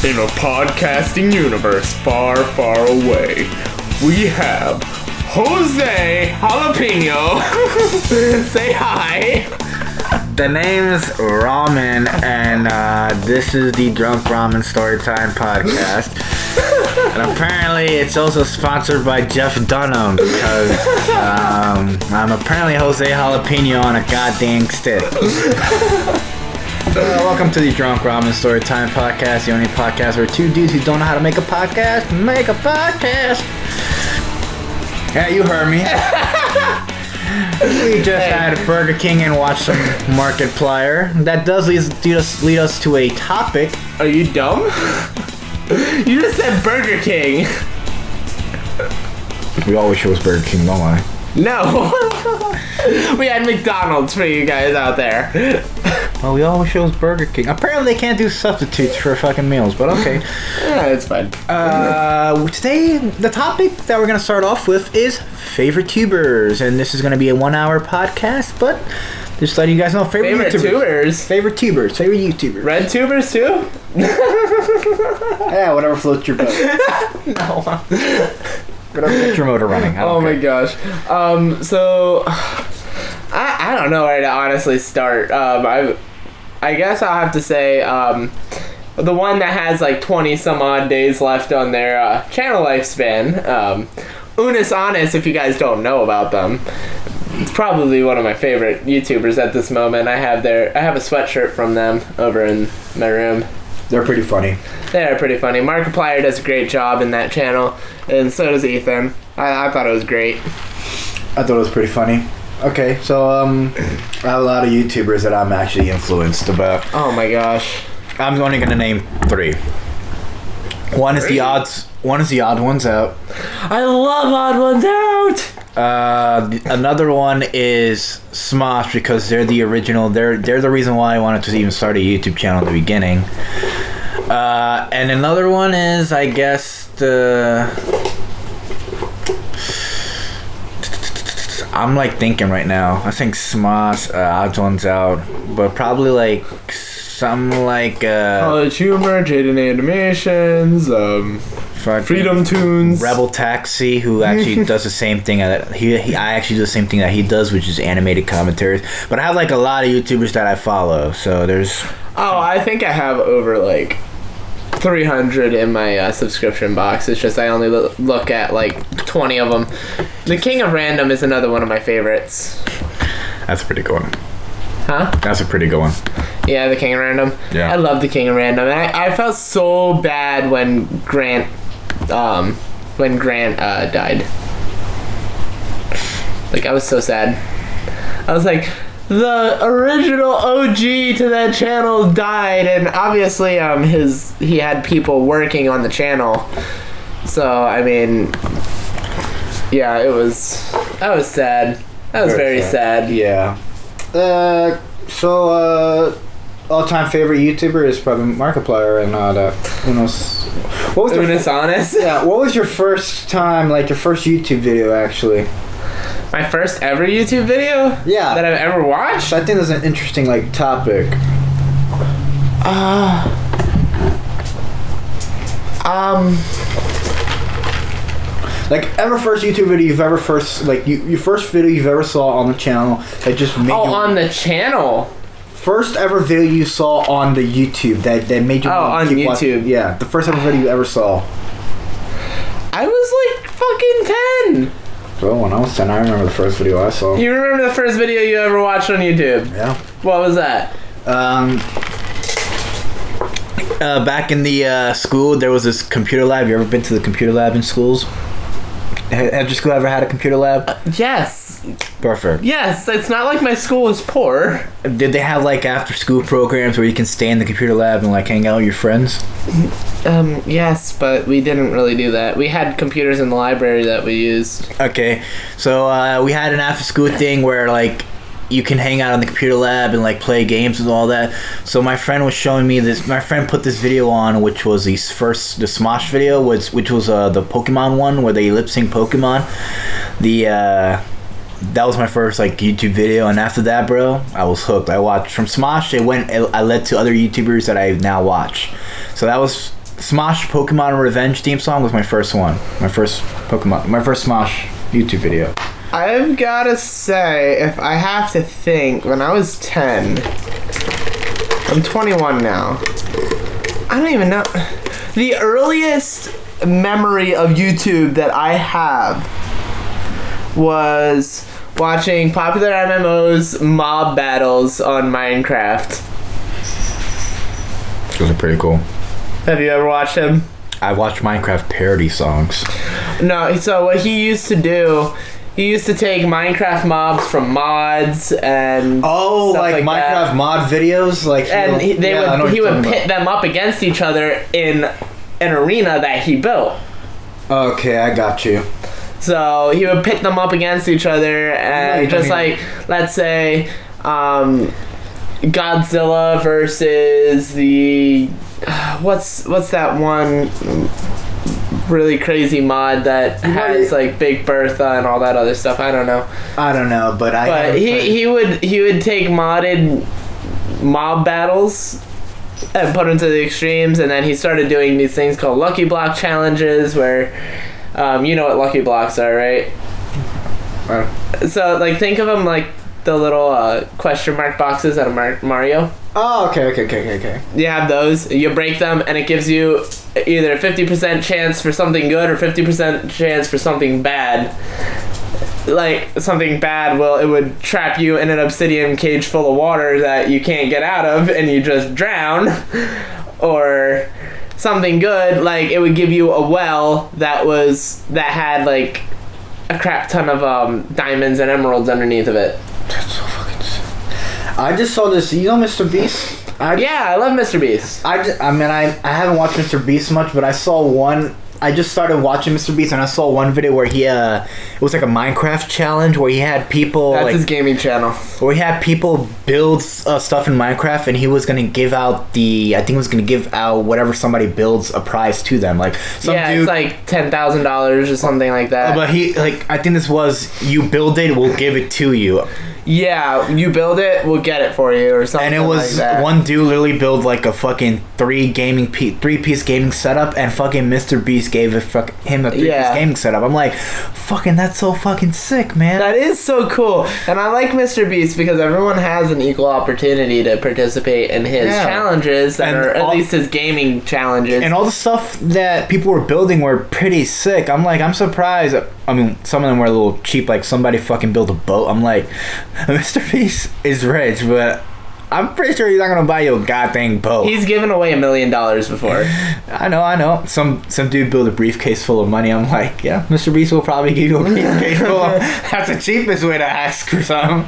In a podcasting universe far, far away, we have Jose Jalapeno. Say hi. The name's Ramen, and this is the Drunk Ramen Storytime podcast. And apparently, it's also sponsored by Jeff Dunham because I'm apparently Jose Jalapeno on a goddamn stick. Welcome to the Drunk Ramen Storytime podcast, the only podcast where two dudes who don't know how to make a podcast make a podcast. Yeah, you heard me. We just had Burger King and watched some Markiplier. That does lead us to a topic. Are you dumb? You just said Burger King. We always chose Burger King, don't I? No. We had McDonald's for you guys out there. Well, we always chose Burger King. Apparently they can't do substitutes for fucking meals, but okay. Yeah, it's fine. Today, the topic that we're going to start off with is favorite tubers. And this is going to be a 1 hour podcast, but just letting you guys know, favorite YouTubers. Favorite tubers. Favorite YouTubers. Red tubers too? Yeah, whatever floats your boat. No. Whatever gets your motor running. Oh my gosh. So I don't know where to honestly start. I guess I'll have to say the one that has like 20 some odd days left on their channel lifespan. Unis Honest, if you guys don't know about them. It's probably one of my favorite YouTubers at this moment. I have a sweatshirt from them over in my room. They're pretty funny. They're pretty funny. Markiplier does a great job in that channel, and so does Ethan. I thought it was great. I thought it was pretty funny. Okay, so I have a lot of YouTubers that I'm actually influenced about. Oh my gosh. I'm only gonna name 3. One is the Odd Ones Out. I love Odd Ones Out. Another one is Smosh because they're the original. They're the reason why I wanted to even start a YouTube channel at the beginning. And another one is, I guess, I'm like thinking right now. I think Smosh, Odd Ones Out, but probably like something like College Humor, Jaden Animations, Freedom Tunes, Rebel Taxi, who actually does the same thing that I actually do the same thing that he does, which is animated commentaries. But I have like a lot of YouTubers that I follow, so there's. Oh, I think I have over like 300 in my subscription box. It's just I only look at like 20 of them. The King of Random is another one of my favorites. That's a pretty good one. Huh? That's a pretty good one. Yeah, the King of Random. Yeah. I love the King of Random. And I felt so bad when Grant died. Like, I was so sad. I was like, the original OG to that channel died, and obviously he had people working on the channel. So I mean, yeah, that was sad. That was very sad. Yeah. So all-time favorite YouTuber is probably Markiplier and that. Unos. What was Unis Honest? Yeah. What was your first time, like your first YouTube video, actually? My first ever YouTube video? Yeah. That I've ever watched? I think that's an interesting like topic. Like ever first YouTube video you've ever your first video you've ever saw on the channel that just made you. On the channel. First ever video you saw on the YouTube that made you. On YouTube. Watching. Yeah, the first ever video you ever saw. I was like fucking 10. Well, when I was 10, I remember the first video I saw. You remember the first video you ever watched on YouTube? Yeah. What was that? Back in the school, there was this computer lab. You ever been to the computer lab in schools? Have your school ever had a computer lab? Yes. Perfect. Yes, it's not like my school was poor. Did they have like after school programs where you can stay in the computer lab and like hang out with your friends? Yes, but we didn't really do that. We had computers in the library that we used. Okay, so we had an after school thing where like you can hang out in the computer lab and like play games and all that. So my friend was showing me this. My friend put this video on, which was the Smosh video, which was the Pokemon one where they lip sync Pokemon. That was my first like YouTube video, and after that, bro, I was hooked. I watched from Smosh. I led to other YouTubers that I now watch. So that was Smosh Pokemon Revenge theme song was my first one. My first Smosh YouTube video. I've gotta say, if I have to think, when I was 10, I'm 21 now. I don't even know. The earliest memory of YouTube that I have was watching popular MMOs mob battles on Minecraft. Those are pretty cool. Have you ever watched them? I watched Minecraft parody songs. No, so what he used to do, he used to take Minecraft mobs from mods and Oh, stuff like Minecraft that. mod videos, like And he would pit them up against each other in an arena that he built. Okay, I got you. So he would pit them up against each other, and Right, just like, let's say, Godzilla versus the what's that one really crazy mod that has like Big Bertha and all that other stuff. I don't know, but he would take modded mob battles and put them to the extremes, and then he started doing these things called Lucky Block challenges where you know what Lucky Blocks are, right? So like think of them like the little question mark boxes out of Mario. Oh, okay. You have those, you break them, and it gives you either a 50% chance for something good or 50% chance for something bad. Like, something bad, it would trap you in an obsidian cage full of water that you can't get out of, and you just drown. Or something good, like, it would give you a well that had, like, a crap ton of diamonds and emeralds underneath of it. That's so fucking sick. I just saw this. You know Mr. Beast? Yeah, I love Mr. Beast. I haven't watched Mr. Beast much, but I saw one. I just started watching Mr. Beast, and I saw one video where he it was like a Minecraft challenge where he had people. That's like, his gaming channel. Where he had people build stuff in Minecraft, and he was gonna give out whatever somebody builds a prize to them. Like it's like $10,000 or something like that. But I think this was you build it, we'll give it to you. Yeah, you build it, we'll get it for you or something. And it was like that. one dude literally built like a fucking three-piece gaming setup, and fucking Mr. Beast gave him a three-piece gaming setup. I'm like, fucking, that's so fucking sick, man. That is so cool. And I like Mr. Beast because everyone has an equal opportunity to participate in his challenges, or at least his gaming challenges. And all the stuff that people were building were pretty sick. I'm surprised. I mean, some of them were a little cheap, like somebody fucking built a boat. I'm like, Mr. Beast is rich, but I'm pretty sure he's not gonna buy you a goddamn boat. He's given away $1 million before. I know. Some dude built a briefcase full of money. I'm like, yeah, Mr. Beast will probably give you a briefcase full of... That's the cheapest way to ask for something.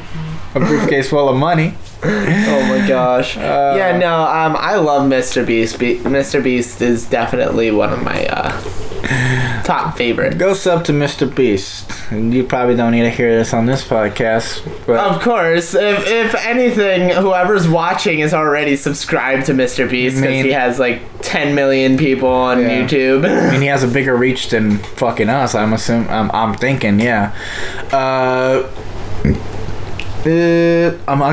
A briefcase full of money. Oh my gosh. I love Mr. Beast. Mr. Beast is definitely one of my top favorites. Go sub to Mr. Beast. You probably don't need to hear this on this podcast. But of course. If anything, whoever's watching is already subscribed to Mr. Beast because he has like 10 million people on YouTube. I mean, he has a bigger reach than fucking us, I'm assuming. I'm thinking, yeah. I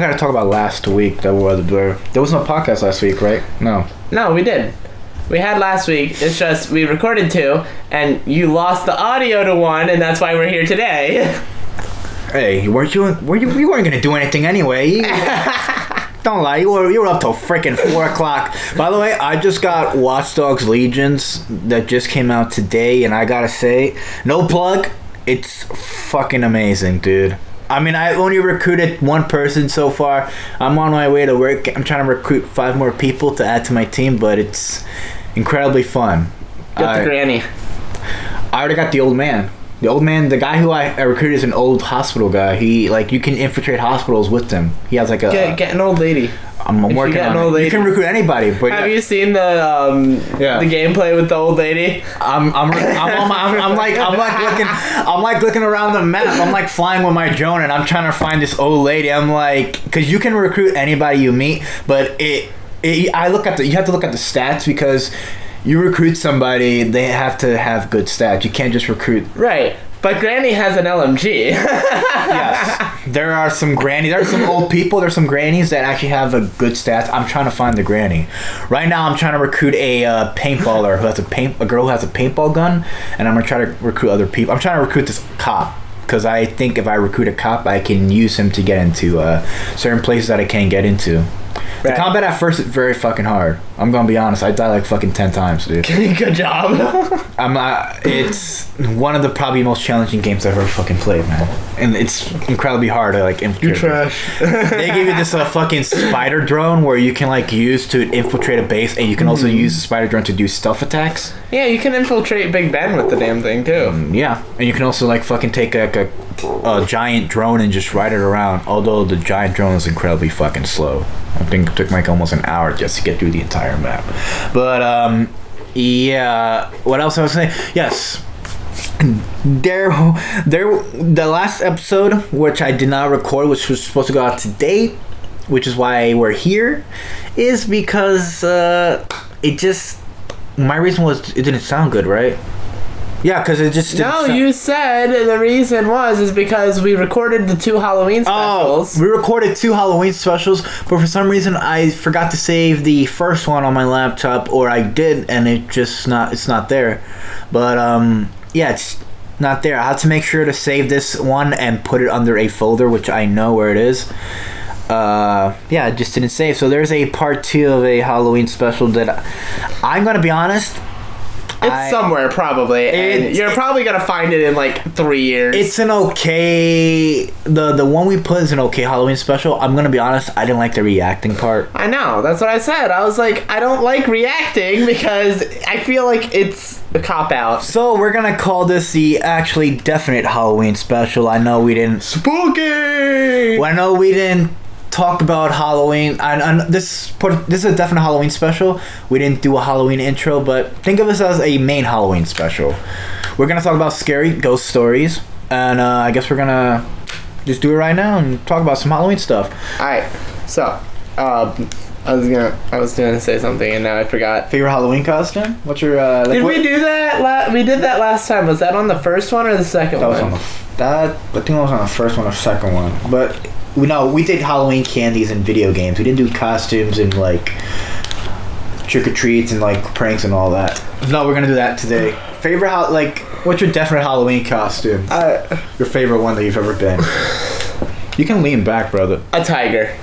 gotta talk about last week. There was no podcast last week, right? No, we did. We had last week. It's just we recorded 2, and you lost the audio to 1, and that's why we're here today. Hey, you weren't gonna do anything anyway. Don't lie, you were up till freaking 4 o'clock. By the way, I just got Watch Dogs Legions that just came out today, and I gotta say, no plug, it's fucking amazing, dude. I mean, I only recruited 1 person so far. I'm on my way to work. I'm trying to recruit 5 more people to add to my team, but it's incredibly fun. Get the granny. I already got the old man. The guy who I recruited is an old hospital guy. He, you can infiltrate hospitals with him. He has a... Get an old lady. I'm working on it. You can recruit anybody. But have you seen the gameplay with the old lady? I'm looking around the map. I'm like flying with my drone, and I'm trying to find this old lady. I'm like, because you can recruit anybody you meet, but you have to look at the stats, because you recruit somebody, they have to have good stats. You can't just recruit. Right. But Granny has an LMG. Yes, there are some grannies. There are some old people. There's some grannies that actually have a good stats. I'm trying to find the granny. Right now, I'm trying to recruit a paintballer who has a girl who has a paintball gun, and I'm gonna try to recruit other people. I'm trying to recruit this cop because I think if I recruit a cop, I can use him to get into certain places that I can't get into. The combat at first is very fucking hard. I'm gonna be honest. I died like fucking 10 times, dude. Good job. It's one of the probably most challenging games I've ever fucking played, man. And it's incredibly hard to like infiltrate. You trash. They give you this fucking spider drone where you can like use to infiltrate a base, and you can also use the spider drone to do stealth attacks. Yeah, you can infiltrate Big Ben with the damn thing too. Yeah, and you can also like fucking take like a giant drone and just ride it around. Although the giant drone is incredibly fucking slow. I think it took like almost an hour just to get through the entire map. But yeah. What else I was saying? Yes. The last episode, which I did not record, which was supposed to go out today, which is why we're here, is because it just. My reason was it didn't sound good, right? Yeah, because it just didn't you said the reason is because we recorded the 2 Halloween specials. Oh, we recorded 2 Halloween specials, but for some reason I forgot to save the first one on my laptop, or I did, and it's not there. But yeah, it's not there. I had to make sure to save this one and put it under a folder, which I know where it is. Yeah, it just didn't save. So there's a part 2 of a Halloween special that I'm gonna be honest. It's somewhere probably, and you're probably gonna find it in like 3 years. It's an okay. The one we put is an okay Halloween special. I'm gonna be honest. I didn't like the reacting part. I know. That's what I said. I was like, I don't like reacting because I feel like it's a cop out. So we're gonna call this the actually definite Halloween special. I know we didn't. Spooky. Well, I know we didn't talk about Halloween, and this is a definite Halloween special. We didn't do a Halloween intro, but think of this as a main Halloween special. We're gonna talk about scary ghost stories, and I guess we're gonna just do it right now and talk about some Halloween stuff. Alright, so I was gonna say something and now I forgot. Favorite Halloween costume? What's your did we do that? We did that last time. Was that on the first one or the second one? I think it was on the first one or second one, but we did Halloween candies and video games. We didn't do costumes and like trick or treats and like pranks and all that. No, we're gonna do that today. Favorite what's your definite Halloween costume? Your favorite one that you've ever been? You can lean back, brother. A tiger.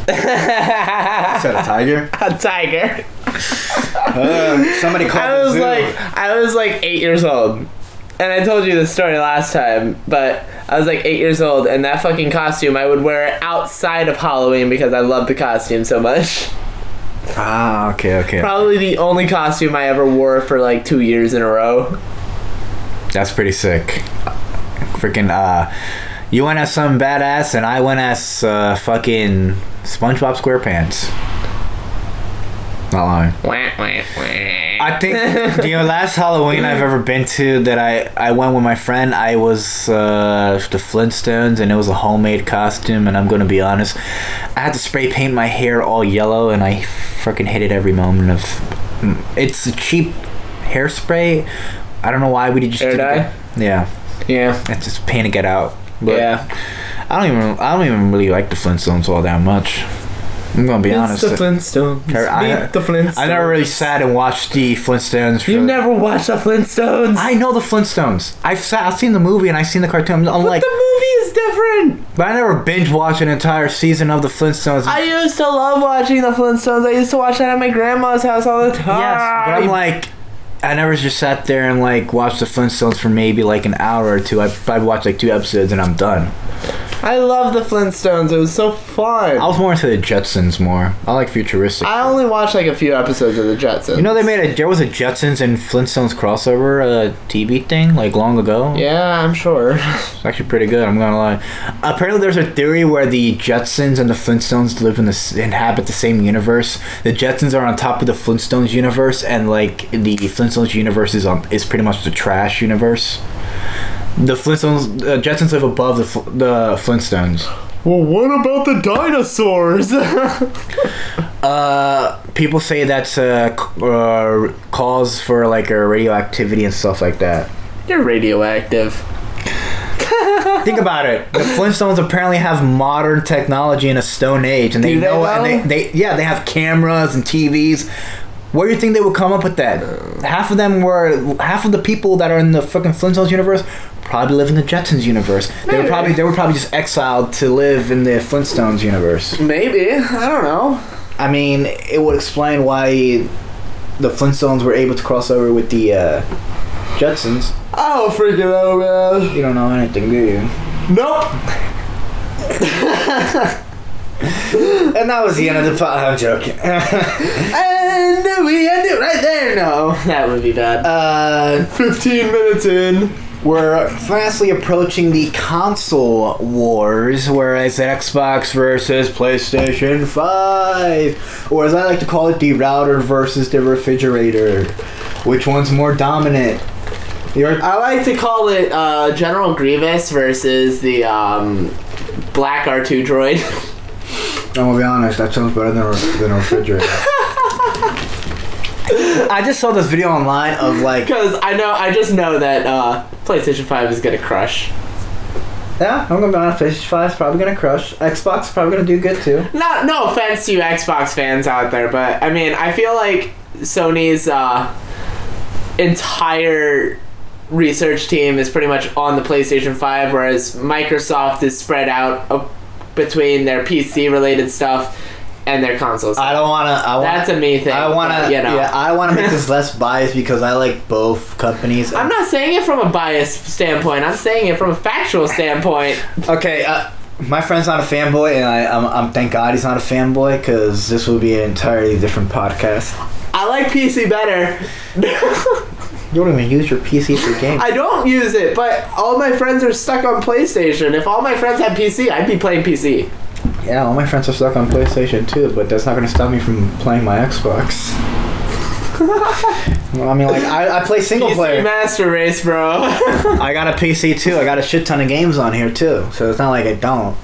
Is that a tiger? A tiger. Somebody called I was like 8 years old. And I told you this story last time, but I was like 8 years old, and that fucking costume I would wear outside of Halloween because I love the costume so much. Ah, okay. Probably the only costume I ever wore for like 2 years in a row. That's pretty sick. Freaking, you went as some badass, and I went as fucking SpongeBob SquarePants. Not lying. I think the last Halloween I've ever been to that I went with my friend, I was the Flintstones, and it was a homemade costume, and I'm gonna be honest, I had to spray paint my hair all yellow, and I freaking hated every moment of it's a cheap hairspray. I don't know why we just hair dye. Yeah it's just pain to get out, but yeah, I don't even really like the Flintstones all that much. I'm gonna be honest. It's the Flintstones. The Flintstones. I never really sat and watched the Flintstones. You never watched the Flintstones? I know the Flintstones. I've seen the movie and I've seen the cartoon. But the movie is different. But I never binge watched an entire season of the Flintstones. I used to love watching the Flintstones. I used to watch that at my grandma's house all the time. Yes, but I'm like, I never just sat there and like watched the Flintstones for maybe like an hour or two. I've watched like 2 episodes and I'm done. I love the Flintstones. It was so fun. I was more into the Jetsons more. I like futuristic. I only watched like a few episodes of the Jetsons. You know there was a Jetsons and Flintstones crossover TV thing like long ago. Yeah, I'm sure. It's actually pretty good. I'm gonna lie. Apparently, there's a theory where the Jetsons and the Flintstones inhabit the same universe. The Jetsons are on top of the Flintstones universe, and like the Flintstones universe is pretty much the trash universe. The Flintstones, Jetsons live above the Flintstones. Well, what about the dinosaurs? People say that's cause for like a radioactivity and stuff like that. You're radioactive. Think about it. The Flintstones apparently have modern technology in a stone age, and they know, and they have cameras and TVs. Where do you think they would come up with that? Half of the people that are in the fucking Flintstones universe probably live in the Jetsons universe. They were probably just exiled to live in the Flintstones universe. Maybe. I don't know. I mean, it would explain why the Flintstones were able to cross over with the Jetsons. I don't freaking know, man. You don't know anything, do you? Nope. And that was the end of the pod. I'm joking. And we end it right there. No, that would be bad. 15 minutes in. We're fastly approaching the console wars, whereas Xbox versus PlayStation 5. Or as I like to call it, the router versus the refrigerator. Which one's more dominant? I like to call it General Grievous versus the Black R2 droid. I'm gonna be honest, that sounds better than a refrigerator. I just saw this video online of like... Because I just know that PlayStation 5 is gonna crush. Yeah, I'm gonna be honest, PlayStation 5 is probably gonna crush. Xbox is probably gonna do good too. No offense to you Xbox fans out there, but I mean, I feel like Sony's entire research team is pretty much on the PlayStation 5, whereas Microsoft is spread out between their PC related stuff and their consoles. That's a me thing. I wanna make this less biased because I like both companies. I'm not saying it from a biased standpoint. I'm saying it from a factual standpoint. Okay, my friend's not a fanboy, and I'm thank God he's not a fanboy, because this will be an entirely different podcast. I like PC better. You don't even use your PC for games. I don't use it, but all my friends are stuck on PlayStation. If all my friends had PC, I'd be playing PC. Yeah, all my friends are stuck on PlayStation too, but that's not going to stop me from playing my Xbox. Well, I mean, like, I play single PC player. Master Race, bro. I got a PC too. I got a shit ton of games on here too, so it's not like I don't.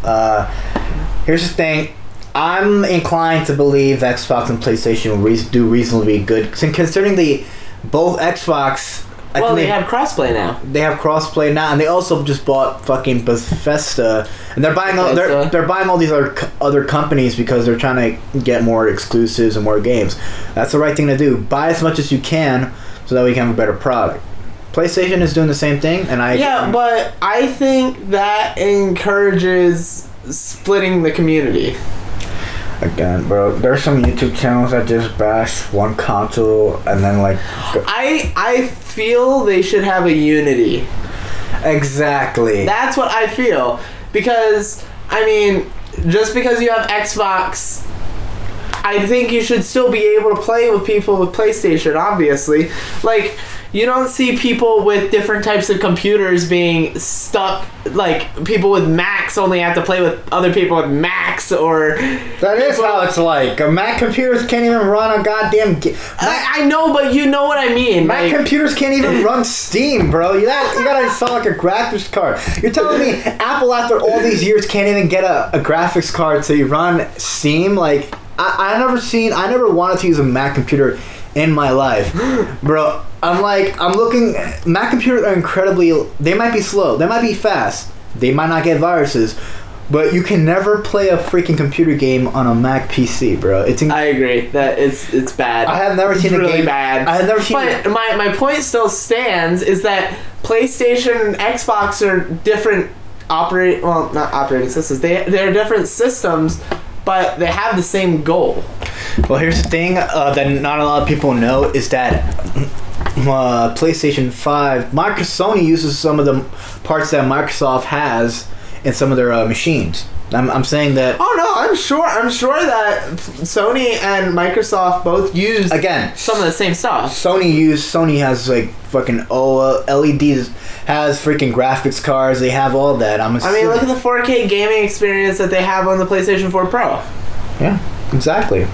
Here's the thing. I'm inclined to believe Xbox and PlayStation will do reasonably good, considering both Xbox. Well, they have crossplay now. They have crossplay now, and they also just bought fucking Bethesda, and they're buying they're buying all these other companies because they're trying to get more exclusives and more games. That's the right thing to do. Buy as much as you can so that we can have a better product. PlayStation is doing the same thing, and but I think that encourages splitting the community. Again, bro, there's some YouTube channels that just bash one console and then like... I feel they should have a unity. Exactly. That's what I feel. Because, I mean, just because you have Xbox, I think you should still be able to play with people with PlayStation, obviously. Like, you don't see people with different types of computers being stuck, like people with Macs only have to play with other people with Macs, or... That is how it's like. Mac computers can't even run a goddamn... I know, but you know what I mean. Mac computers can't even run Steam, bro. You gotta install like a graphics card. You're telling me Apple, after all these years, can't even get a graphics card to run Steam? Like, I never wanted to use a Mac computer in my life, bro. I'm looking. Mac computers are incredibly. They might be slow. They might be fast. They might not get viruses, but you can never play a freaking computer game on a Mac PC, bro. I agree that it's bad. I have never seen a really game. Bad. I have never seen. But my point still stands is that PlayStation and Xbox are different not operating systems. They're different systems, but they have the same goal. Well, here's the thing that not a lot of people know is that PlayStation 5, Sony uses some of the parts that Microsoft has in some of their machines. I'm saying that. Oh no, I'm sure that Sony and Microsoft both use some of the same stuff. Sony has like fucking LEDs, has freaking graphics cards. They have all that. I mean, look at the 4K gaming experience that they have on the PlayStation 4 Pro. Yeah, exactly.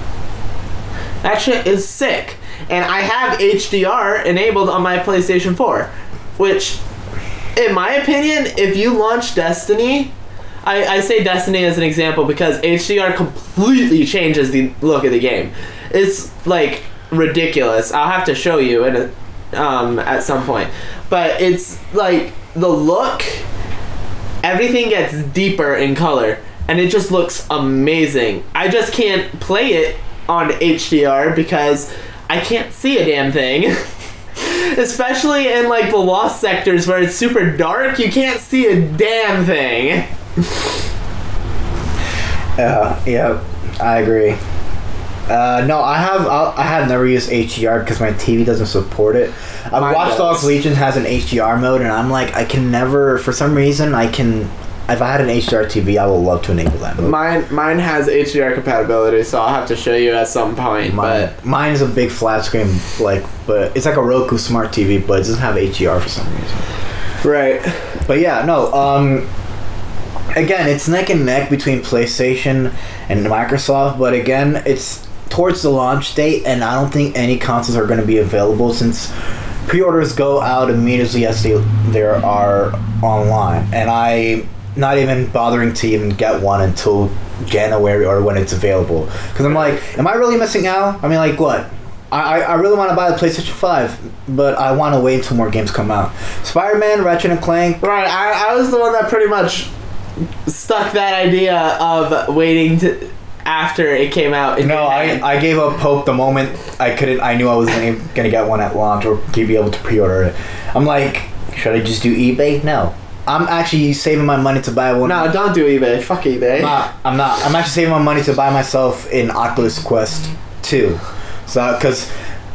That shit is sick. And I have HDR enabled on my PlayStation 4, which, in my opinion, if you launch Destiny, I say Destiny as an example because HDR completely changes the look of the game. It's like ridiculous. I'll have to show you in at some point. But it's like the look, everything gets deeper in color, and it just looks amazing. I just can't play it on HDR because I can't see a damn thing. Especially in like the lost sectors where it's super dark, you can't see a damn thing. Yeah, I agree. No, I have never used HDR because my TV doesn't support it. Watch Dogs Legion has an HDR mode, and I'm like, I can never, for some reason, if I had an HDR TV, I would love to enable that mode. Mine has HDR compatibility, so I'll have to show you at some point. Mine is a big flat screen, but it's like a Roku smart TV, but it doesn't have HDR for some reason. Right. But yeah, no. Again, it's neck and neck between PlayStation and Microsoft, but again, it's towards the launch date, and I don't think any consoles are going to be available since pre-orders go out immediately as they are online, and I'm not even bothering to even get one until January or when it's available, because I'm like, am I really missing out? I mean, like, what? I really want to buy the PlayStation 5, but I want to wait until more games come out. Spider-Man, Ratchet & Clank. Right, I was the one that pretty much stuck that idea of waiting to after it came out. No, I gave up hope the moment I knew I was gonna get one at launch or be able to pre-order it. I'm like, should I just do eBay? No. I'm actually saving my money to buy one. No, don't do eBay. Fuck eBay. I'm not. I'm actually saving my money to buy myself an Oculus Quest 2. So, because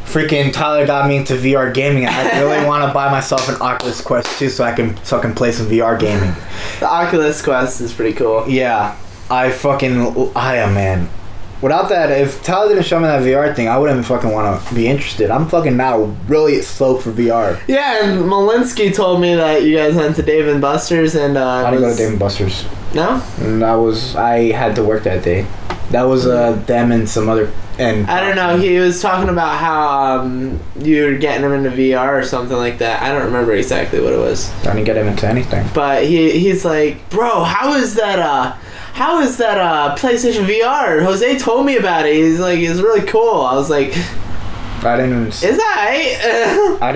freaking Tyler got me into VR gaming, I really want to buy myself an Oculus Quest 2 so I can play some VR gaming. The Oculus Quest is pretty cool. Yeah. I am, man. Without that, if Tyler didn't show me that VR thing, I wouldn't fucking want to be interested. I'm fucking now really stoked for VR. Yeah, and Malinsky told me that you guys went to Dave & Buster's and I didn't go to Dave & Buster's. No? I had to work that day. That was them and some other... And I don't know, he was talking about how you were getting him into VR or something like that. I don't remember exactly what it was. I didn't get him into anything. But he's like, bro, how is that PlayStation VR? Jose told me about it. He's like, it's really cool. I was like, I didn't. Is that right? I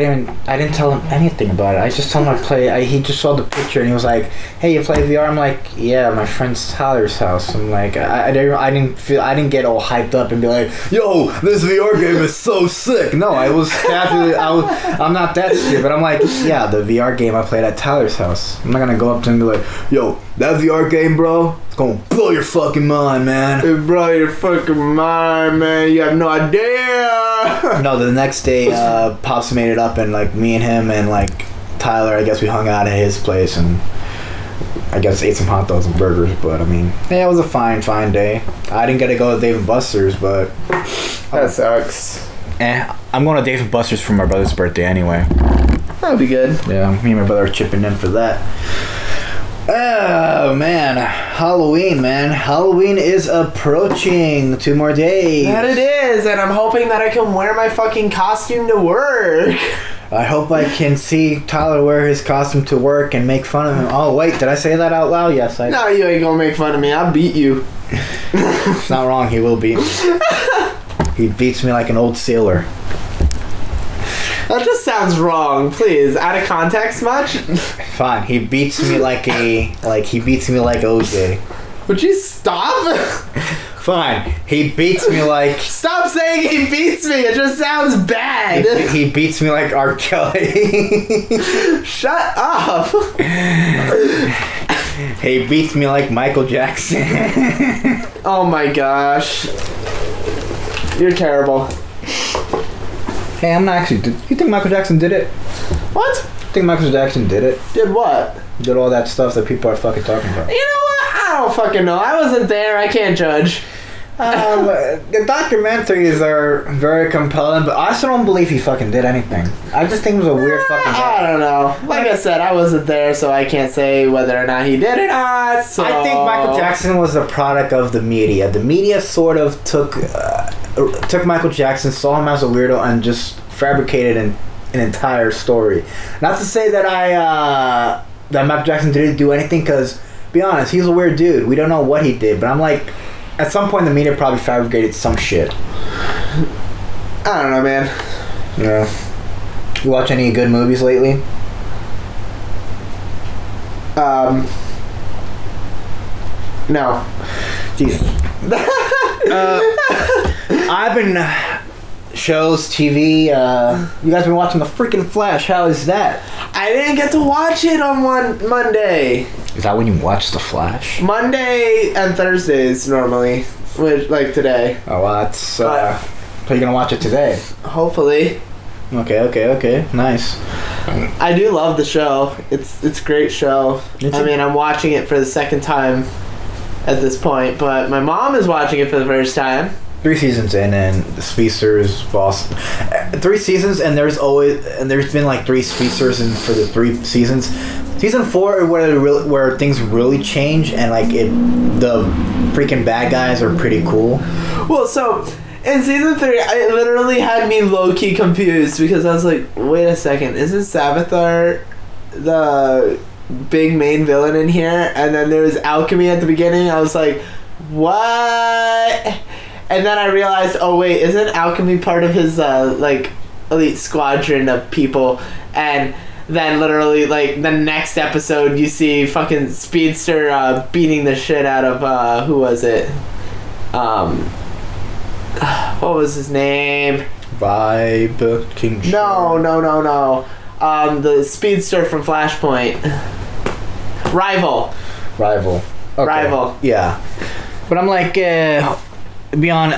didn't tell him anything about it. I just told him I play. He just saw the picture and he was like, "Hey, you play VR?" I'm like, "Yeah, my friend's Tyler's house." I'm like, I didn't get all hyped up and be like, "Yo, this VR game is so sick." No, I was casually. I'm not that stupid. I'm like, yeah, the VR game I played at Tyler's house. I'm not gonna go up to him and be like, "Yo, that VR game, bro, it's gonna blow your fucking mind, man." It blow your fucking mind, man. You have no idea. No, the next day, Pops made it up, and like me and him and like Tyler, I guess we hung out at his place and I guess ate some hot dogs and burgers. But I mean, yeah, it was a fine day. I didn't get to go to Dave & Buster's, but that sucks. I'm going to Dave & Buster's for my brother's birthday anyway. That'll be good. Yeah, me and my brother are chipping in for that. Oh man, Halloween, man. Halloween is approaching. 2 more days. That it is, and I'm hoping that I can wear my fucking costume to work. I hope I can see Tyler wear his costume to work and make fun of him. Oh wait, did I say that out loud? Yes, I did. No, you ain't gonna make fun of me. I'll beat you. It's not wrong, he will beat me. He beats me like an old sailor. That just sounds wrong. Please, out of context much? Fine, he beats me like OJ. Would you stop? Fine, he beats me like... Stop saying he beats me, it just sounds bad. He beats me like R. Kelly. Shut up. He beats me like Michael Jackson. Oh my gosh. You're terrible. Hey, I'm not actually... You think Michael Jackson did it? What? You think Michael Jackson did it? Did what? Did all that stuff that people are fucking talking about. You know what? I don't fucking know. I wasn't there. I can't judge. The documentaries are very compelling, but I still don't believe he fucking did anything. I just think it was a weird fucking thing. I don't know. Like I said, I wasn't there, so I can't say whether or not he did or not. So. I think Michael Jackson was a product of the media. The media sort of took Michael Jackson, saw him as a weirdo, and just fabricated an entire story. Not to say that that Michael Jackson didn't do anything, because, be honest, he's a weird dude. We don't know what he did, but I'm like, at some point the media probably fabricated some shit. I don't know, man. Yeah. You watch any good movies lately? No. Jesus. I've been shows, TV. You guys been watching the freaking Flash? How is that? I didn't get to watch it on Monday. Is that when you watch the Flash? Monday and Thursdays normally, which like today. Oh, well, that's. So you're gonna watch it today? Hopefully. Okay. Nice. I do love the show. It's a great show. I mean, I'm watching it for the second time at this point, but my mom is watching it for the first time. 3 seasons in, and the speedsters boss. 3 seasons, and there's been like 3 speedsters in for the 3 seasons. Season 4 where things really change, and like the freaking bad guys are pretty cool. Well, so in season 3, it literally had me low key confused because I was like, wait a second, isn't Savitar the big main villain in here? And then there was Alchemy at the beginning. I was like, what? And then I realized, oh wait, isn't Alchemy part of his like elite squadron of people? And then literally like the next episode you see fucking Speedster beating the shit out of who was it? What was his name? Vibe King. No. The Speedster from Flashpoint. Rival. Okay. Rival. Yeah. But I'm like, beyond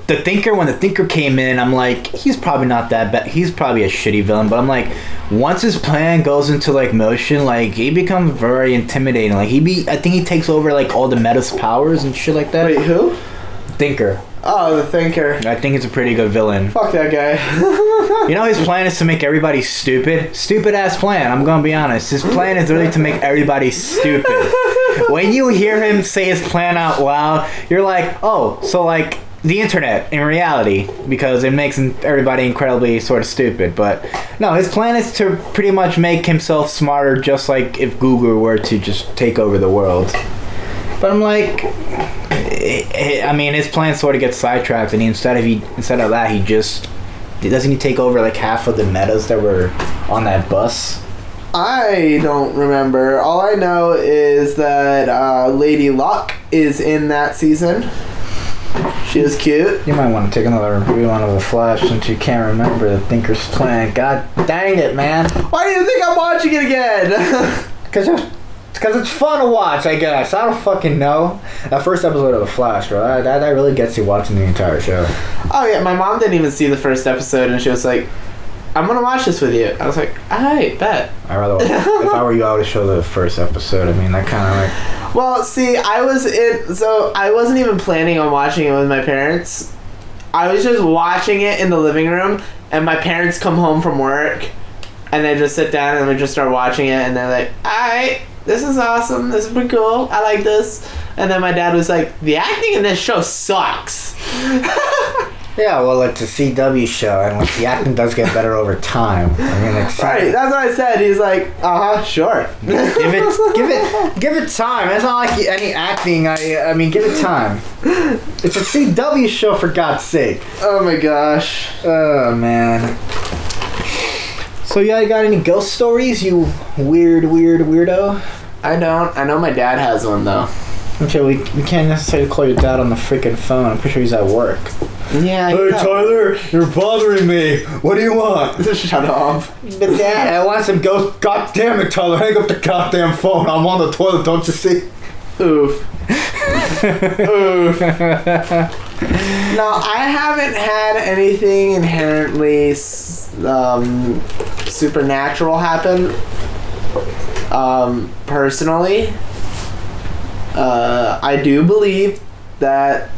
the Thinker, when the Thinker came in, I'm like, he's probably not that bad. He's probably a shitty villain, but I'm like, once his plan goes into like motion, like he becomes very intimidating. Like I think he takes over like all the Meta's powers and shit like that. Wait, who? Thinker. Oh, the Thinker. I think it's a pretty good villain. Fuck that guy. You know, his plan is to make everybody stupid. Stupid ass plan, I'm gonna be honest. His plan is really to make everybody stupid. When you hear him say his plan out loud, you're like, oh, so like the internet in reality, because it makes everybody incredibly sort of stupid. But no, his plan is to pretty much make himself smarter, just like if Google were to just take over the world. But I'm like, I mean, his plan sort of gets sidetracked, and instead of that, doesn't he take over like half of the metas that were on that bus? I don't remember. All I know is that Lady Luck is in that season. She was cute. You might want to take another rerun of The Flash since you can't remember the Thinker's plan. God dang it, man. Why do you think I'm watching it again? Because it's fun to watch, I guess. I don't fucking know. That first episode of The Flash, bro, that really gets you watching the entire show. Oh, yeah. My mom didn't even see the first episode, and she was like, I'm going to watch this with you. I was like, alright, bet. If I were you, I would show the first episode. I mean, that kind of like... Well, see, I wasn't even planning on watching it with my parents. I was just watching it in the living room, and my parents come home from work, and they just sit down, and we just start watching it, and they're like, alright, this is awesome, this is pretty cool, I like this. And then my dad was like, the acting in this show sucks. Yeah, well, it's a CW show, and like the acting does get better over time. I mean, like, right, that's what I said. He's like, sure. give it time. It's not like any acting. I mean, give it time. It's a CW show, for God's sake. Oh my gosh. Oh man. So yeah, you got any ghost stories? You weird weirdo. I don't. I know my dad has one though. Okay, we can't necessarily call your dad on the freaking phone. I'm pretty sure he's at work. Yeah. Hey Tyler, you're bothering me. What do you want? Shut up. But Dad, I want some ghost. God damn it, Tyler! Hang up the goddamn phone. I'm on the toilet. Don't you see? Oof. Oof. No, I haven't had anything inherently supernatural happen. Personally, I do believe that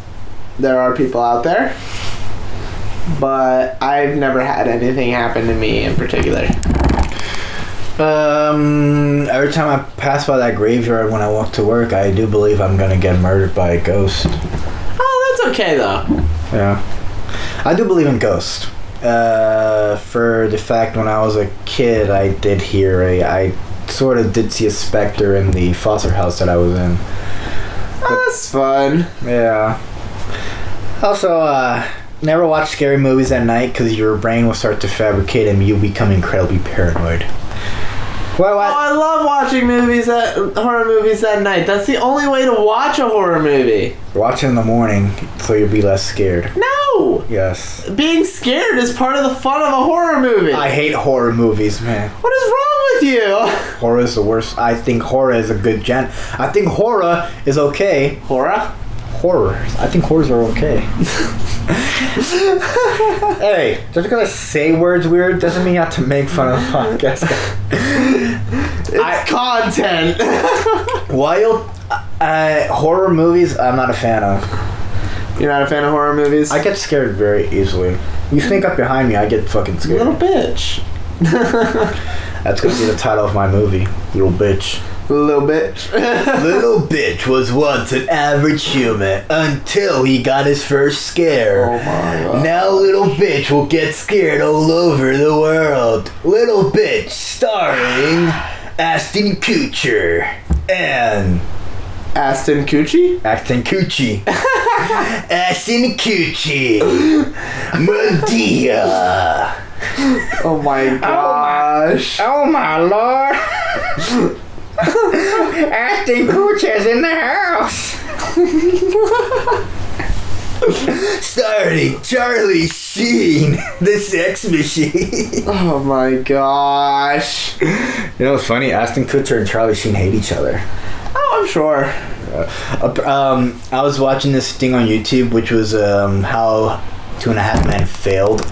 there are people out there, but I've never had anything happen to me in particular. Every time I pass by that graveyard when I walk to work, I do believe I'm gonna get murdered by a ghost. Oh, that's okay though. Yeah, I do believe in ghosts. For the fact when I was a kid, I did hear I sort of did see a specter in the foster house that I was in. Oh, that's fun. Yeah. Also, never watch scary movies at night because your brain will start to fabricate and you become incredibly paranoid. Oh, I love watching horror movies at night. That's the only way to watch a horror movie. Watch it in the morning so you'll be less scared. No! Yes. Being scared is part of the fun of a horror movie. I hate horror movies, man. What is wrong with you? Horror is the worst. I think horror is a good gen. I think horror is okay. Horror? Horror. I think horrors are okay. Hey, just because I say words weird doesn't mean you have to make fun of the podcast. It's content. Wild horror movies, I'm not a fan of. You're not a fan of horror movies? I get scared very easily. You sneak up behind me, I get fucking scared. Little bitch. That's gonna be the title of my movie. Little bitch. Little bitch. Little bitch was once an average human until he got his first scare. Oh my god. Now little bitch will get scared all over the world. Little bitch starring Ashton Kutcher and Aston Coochie? Ashton Kutcher. Ashton Kutcher. Medea. Oh my gosh. Oh my lord. Ashton Kutcher's in the house. Starring Charlie Sheen, the sex machine. Oh my gosh. You know what's funny? Ashton Kutcher and Charlie Sheen hate each other. Oh, I'm sure. I was watching this thing on YouTube, which was how 2.5 Men failed.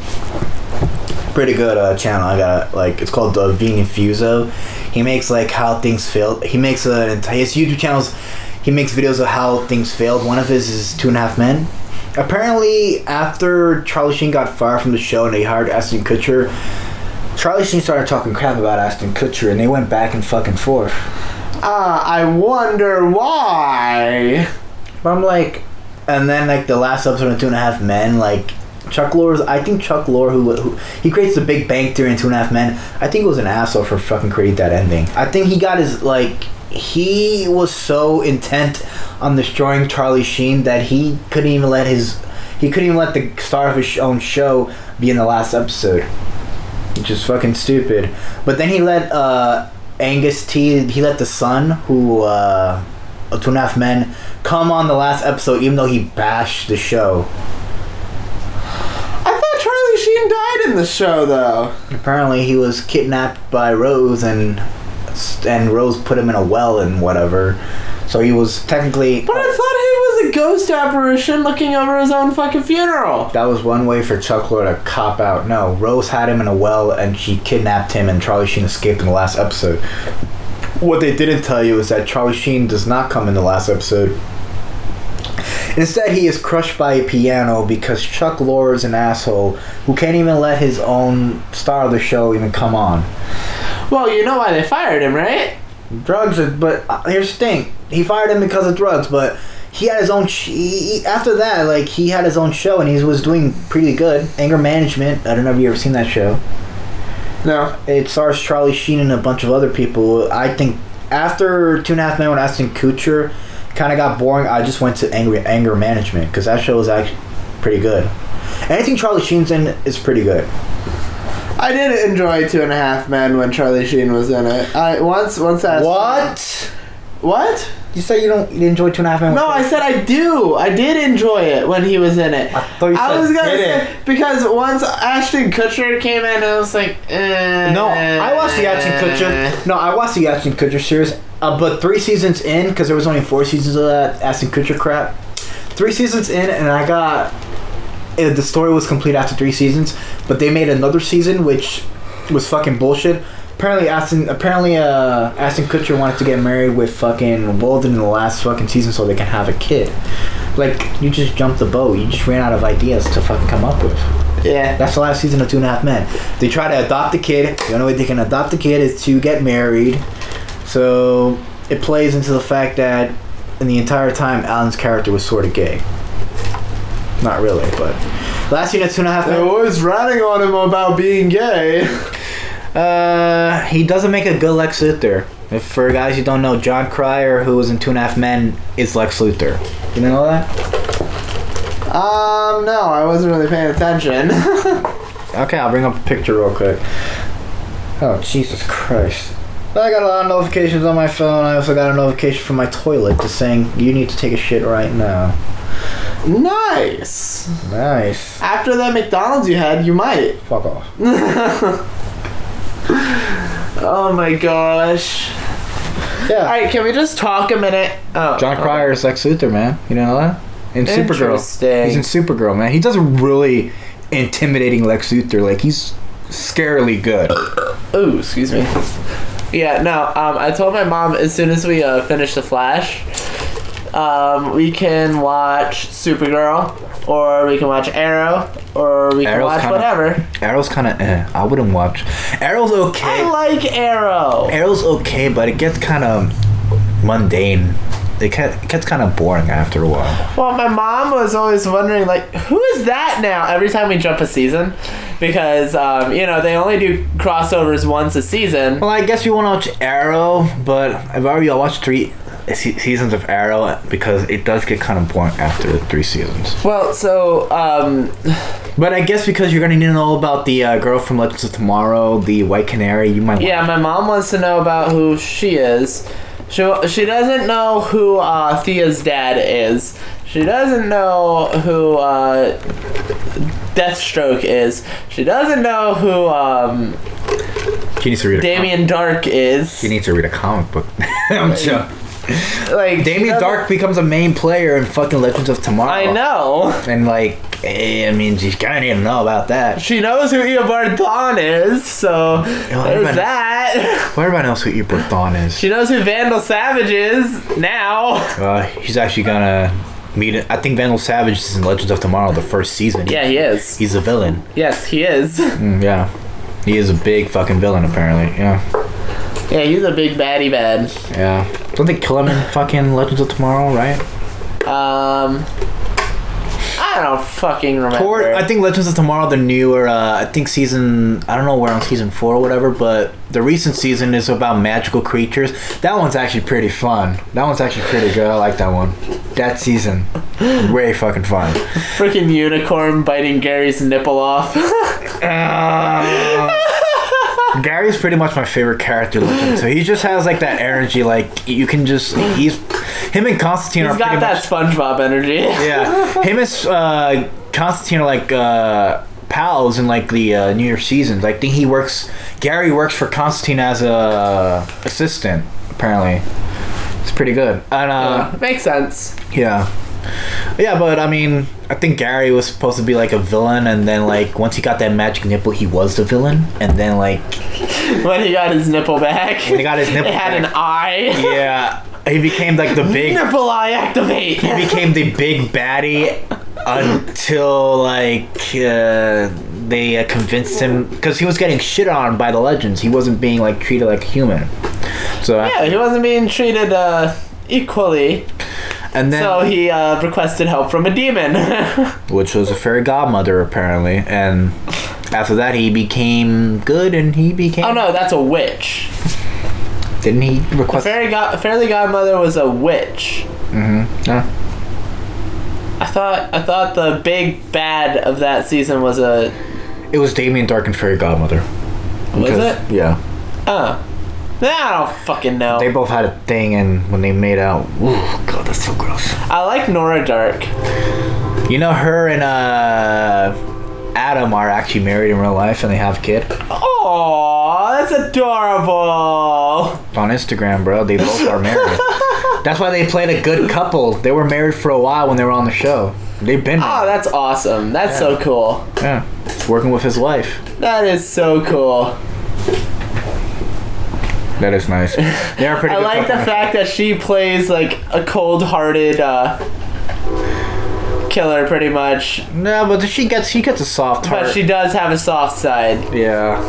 Pretty good channel. I got it's called Vini Fuso. He makes how things failed. He makes his YouTube channels. He makes videos of how things failed. One of his is 2.5 Men. Apparently, after Charlie Sheen got fired from the show and they hired Ashton Kutcher, Charlie Sheen started talking crap about Ashton Kutcher, and they went back and fucking forth. I wonder why. But I'm and then the last episode of 2.5 Men, Chuck Lorre's, I think Chuck Lorre, who he creates the Big Bang Theory in 2.5 Men, I think he was an asshole for fucking creating that ending. I think he got his, he was so intent on destroying Charlie Sheen that he couldn't even let the star of his own show be in the last episode. Which is fucking stupid. But then he let, Angus T, he let the son, who, 2.5 Men, come on the last episode even though he bashed the show. Charlie Sheen died in the show, though. Apparently, he was kidnapped by Rose, and Rose put him in a well and whatever. So he was technically. But I thought he was a ghost apparition looking over his own fucking funeral. That was one way for Chuck Lorre to cop out. No, Rose had him in a well, and she kidnapped him, and Charlie Sheen escaped in the last episode. What they didn't tell you is that Charlie Sheen does not come in the last episode. Instead, he is crushed by a piano because Chuck Lorre is an asshole who can't even let his own star of the show even come on. Well, you know why they fired him, right? Drugs, but here's the thing. He fired him because of drugs, but he had his own... after that, he had his own show, and he was doing pretty good. Anger Management. I don't know if you ever seen that show. No. It stars Charlie Sheen and a bunch of other people. I think after 2.5 Men with Ashton Kutcher kind of got boring, I just went to Anger Management because that show was actually pretty good. Anything Charlie Sheen's in is pretty good. I did enjoy 2.5 Men when Charlie Sheen was in it. Once I What? You said you enjoy 2.5 Men? No, I said I do. I did enjoy it when he was in it. I thought you said was gonna didn't. say because once Ashton Kutcher came in, I was like, No, I watched the Ashton Kutcher. No, I watched the Ashton Kutcher series, but 3 seasons in, because there was only 4 seasons of that Ashton Kutcher crap. 3 seasons in, and I got the story was complete after 3 seasons, but they made another season which was fucking bullshit. Apparently Ashton Kutcher wanted to get married with fucking Walden in the last fucking season so they can have a kid. You just jumped the boat. You just ran out of ideas to fucking come up with. Yeah. That's the last season of 2.5 Men. They try to adopt a kid. The only way they can adopt a kid is to get married. So it plays into the fact that in the entire time, Alan's character was sort of gay. Not really, but last season of 2.5 Men. They're always ratting on him about being gay. He doesn't make a good Lex Luthor. If for guys you don't know, John Cryer, who was in 2.5 Men, is Lex Luthor. You know that? No, I wasn't really paying attention. Okay, I'll bring up a picture real quick. Oh, Jesus Christ. I got a lot of notifications on my phone. I also got a notification from my toilet just saying, you need to take a shit right now. Nice. Nice. After that McDonald's you had, you might. Fuck off. Oh my gosh. Yeah. Alright, can we just talk a minute? Oh, John Cryer is Lex Luthor, man. You know that? In Supergirl. Interesting. He's in Supergirl, man. He does a really intimidating Lex Luthor. Like, he's scarily good. Ooh, excuse me. Yeah, no, I told my mom as soon as we finish The Flash, we can watch Supergirl, or we can watch Arrow, or we can watch whatever. Arrow's kind of I wouldn't watch. Arrow's okay. I like Arrow. Arrow's okay, but it gets kind of mundane. It gets kind of boring after a while. Well, my mom was always wondering, like, who is that now? Every time we jump a season, because they only do crossovers once a season. Well, I guess you want to watch Arrow, but I've already watched 3 seasons of Arrow because it does get kind of boring after 3 seasons. Well, so but I guess because you're gonna need to know about the girl from Legends of Tomorrow, the White Canary, you might. Yeah, my mom wants to know about who she is. She doesn't know who Thea's dad is. She doesn't know who Deathstroke is. She doesn't know who She needs to read Damien Dark is. She needs to read a comic book. I'm sure. Like, Damien Dark becomes a main player in fucking Legends of Tomorrow. I know. And she's gonna need to know about that. She knows who Eobard Thawne is, so there's that. Everybody knows who Eobard Thawne is. She knows who Vandal Savage is now. He's actually gonna meet it. I think Vandal Savage is in Legends of Tomorrow the first season. Yeah, he is. He's a villain. Yes, he is. Yeah. He is a big fucking villain, apparently. Yeah. Yeah, he's a big baddie bad. Yeah. Don't they kill him in fucking Legends of Tomorrow, right? I don't fucking remember. I think Legends of Tomorrow, the newer, I think season, I don't know where on season 4 or whatever, but the recent season is about magical creatures. That one's actually pretty fun. That one's actually pretty good. I like that one. That season, way fucking fun. Freaking unicorn biting Gary's nipple off. Gary's pretty much my favorite character looking, so he just has like that energy, like you can just him and Constantine He's got that SpongeBob energy. Yeah, him and Constantine are like pals in like the newer seasons. I think Gary works for Constantine as a assistant, apparently. It's pretty good. And makes sense. Yeah, but I mean, I think Gary was supposed to be like a villain, and then like once he got that magic nipple, he was the villain, and then like when he got his nipple back, it had an eye. Yeah, he became like the big nipple eye activate. He became the big baddie until like they convinced him, because he was getting shit on by the Legends. He wasn't being like treated like a human. So yeah, he wasn't being treated equally. And then, so he requested help from a demon. Which was a fairy godmother, apparently. And after that, he became good, and he became... Oh, no, that's a witch. Didn't he request... The fairy godmother was a witch. Mm-hmm. Yeah. I thought the big bad of that season was a... It was Damien Dark and fairy godmother. Was it? Yeah. I don't fucking know. They both had a thing, and when they made out, ooh, God, that's so gross. I like Nora Dark. You know, her and Adam are actually married in real life, and they have a kid. Aww, that's adorable. On Instagram, bro, they both are married. That's why they played a good couple. They were married for a while when they were on the show. They've been married. Oh, that's awesome. That's so cool. Yeah, he's working with his wife. That is so cool. That is nice. They are pretty I good like the fact that she plays like a cold-hearted killer, pretty much. No, but she gets a soft heart. But she does have a soft side. Yeah,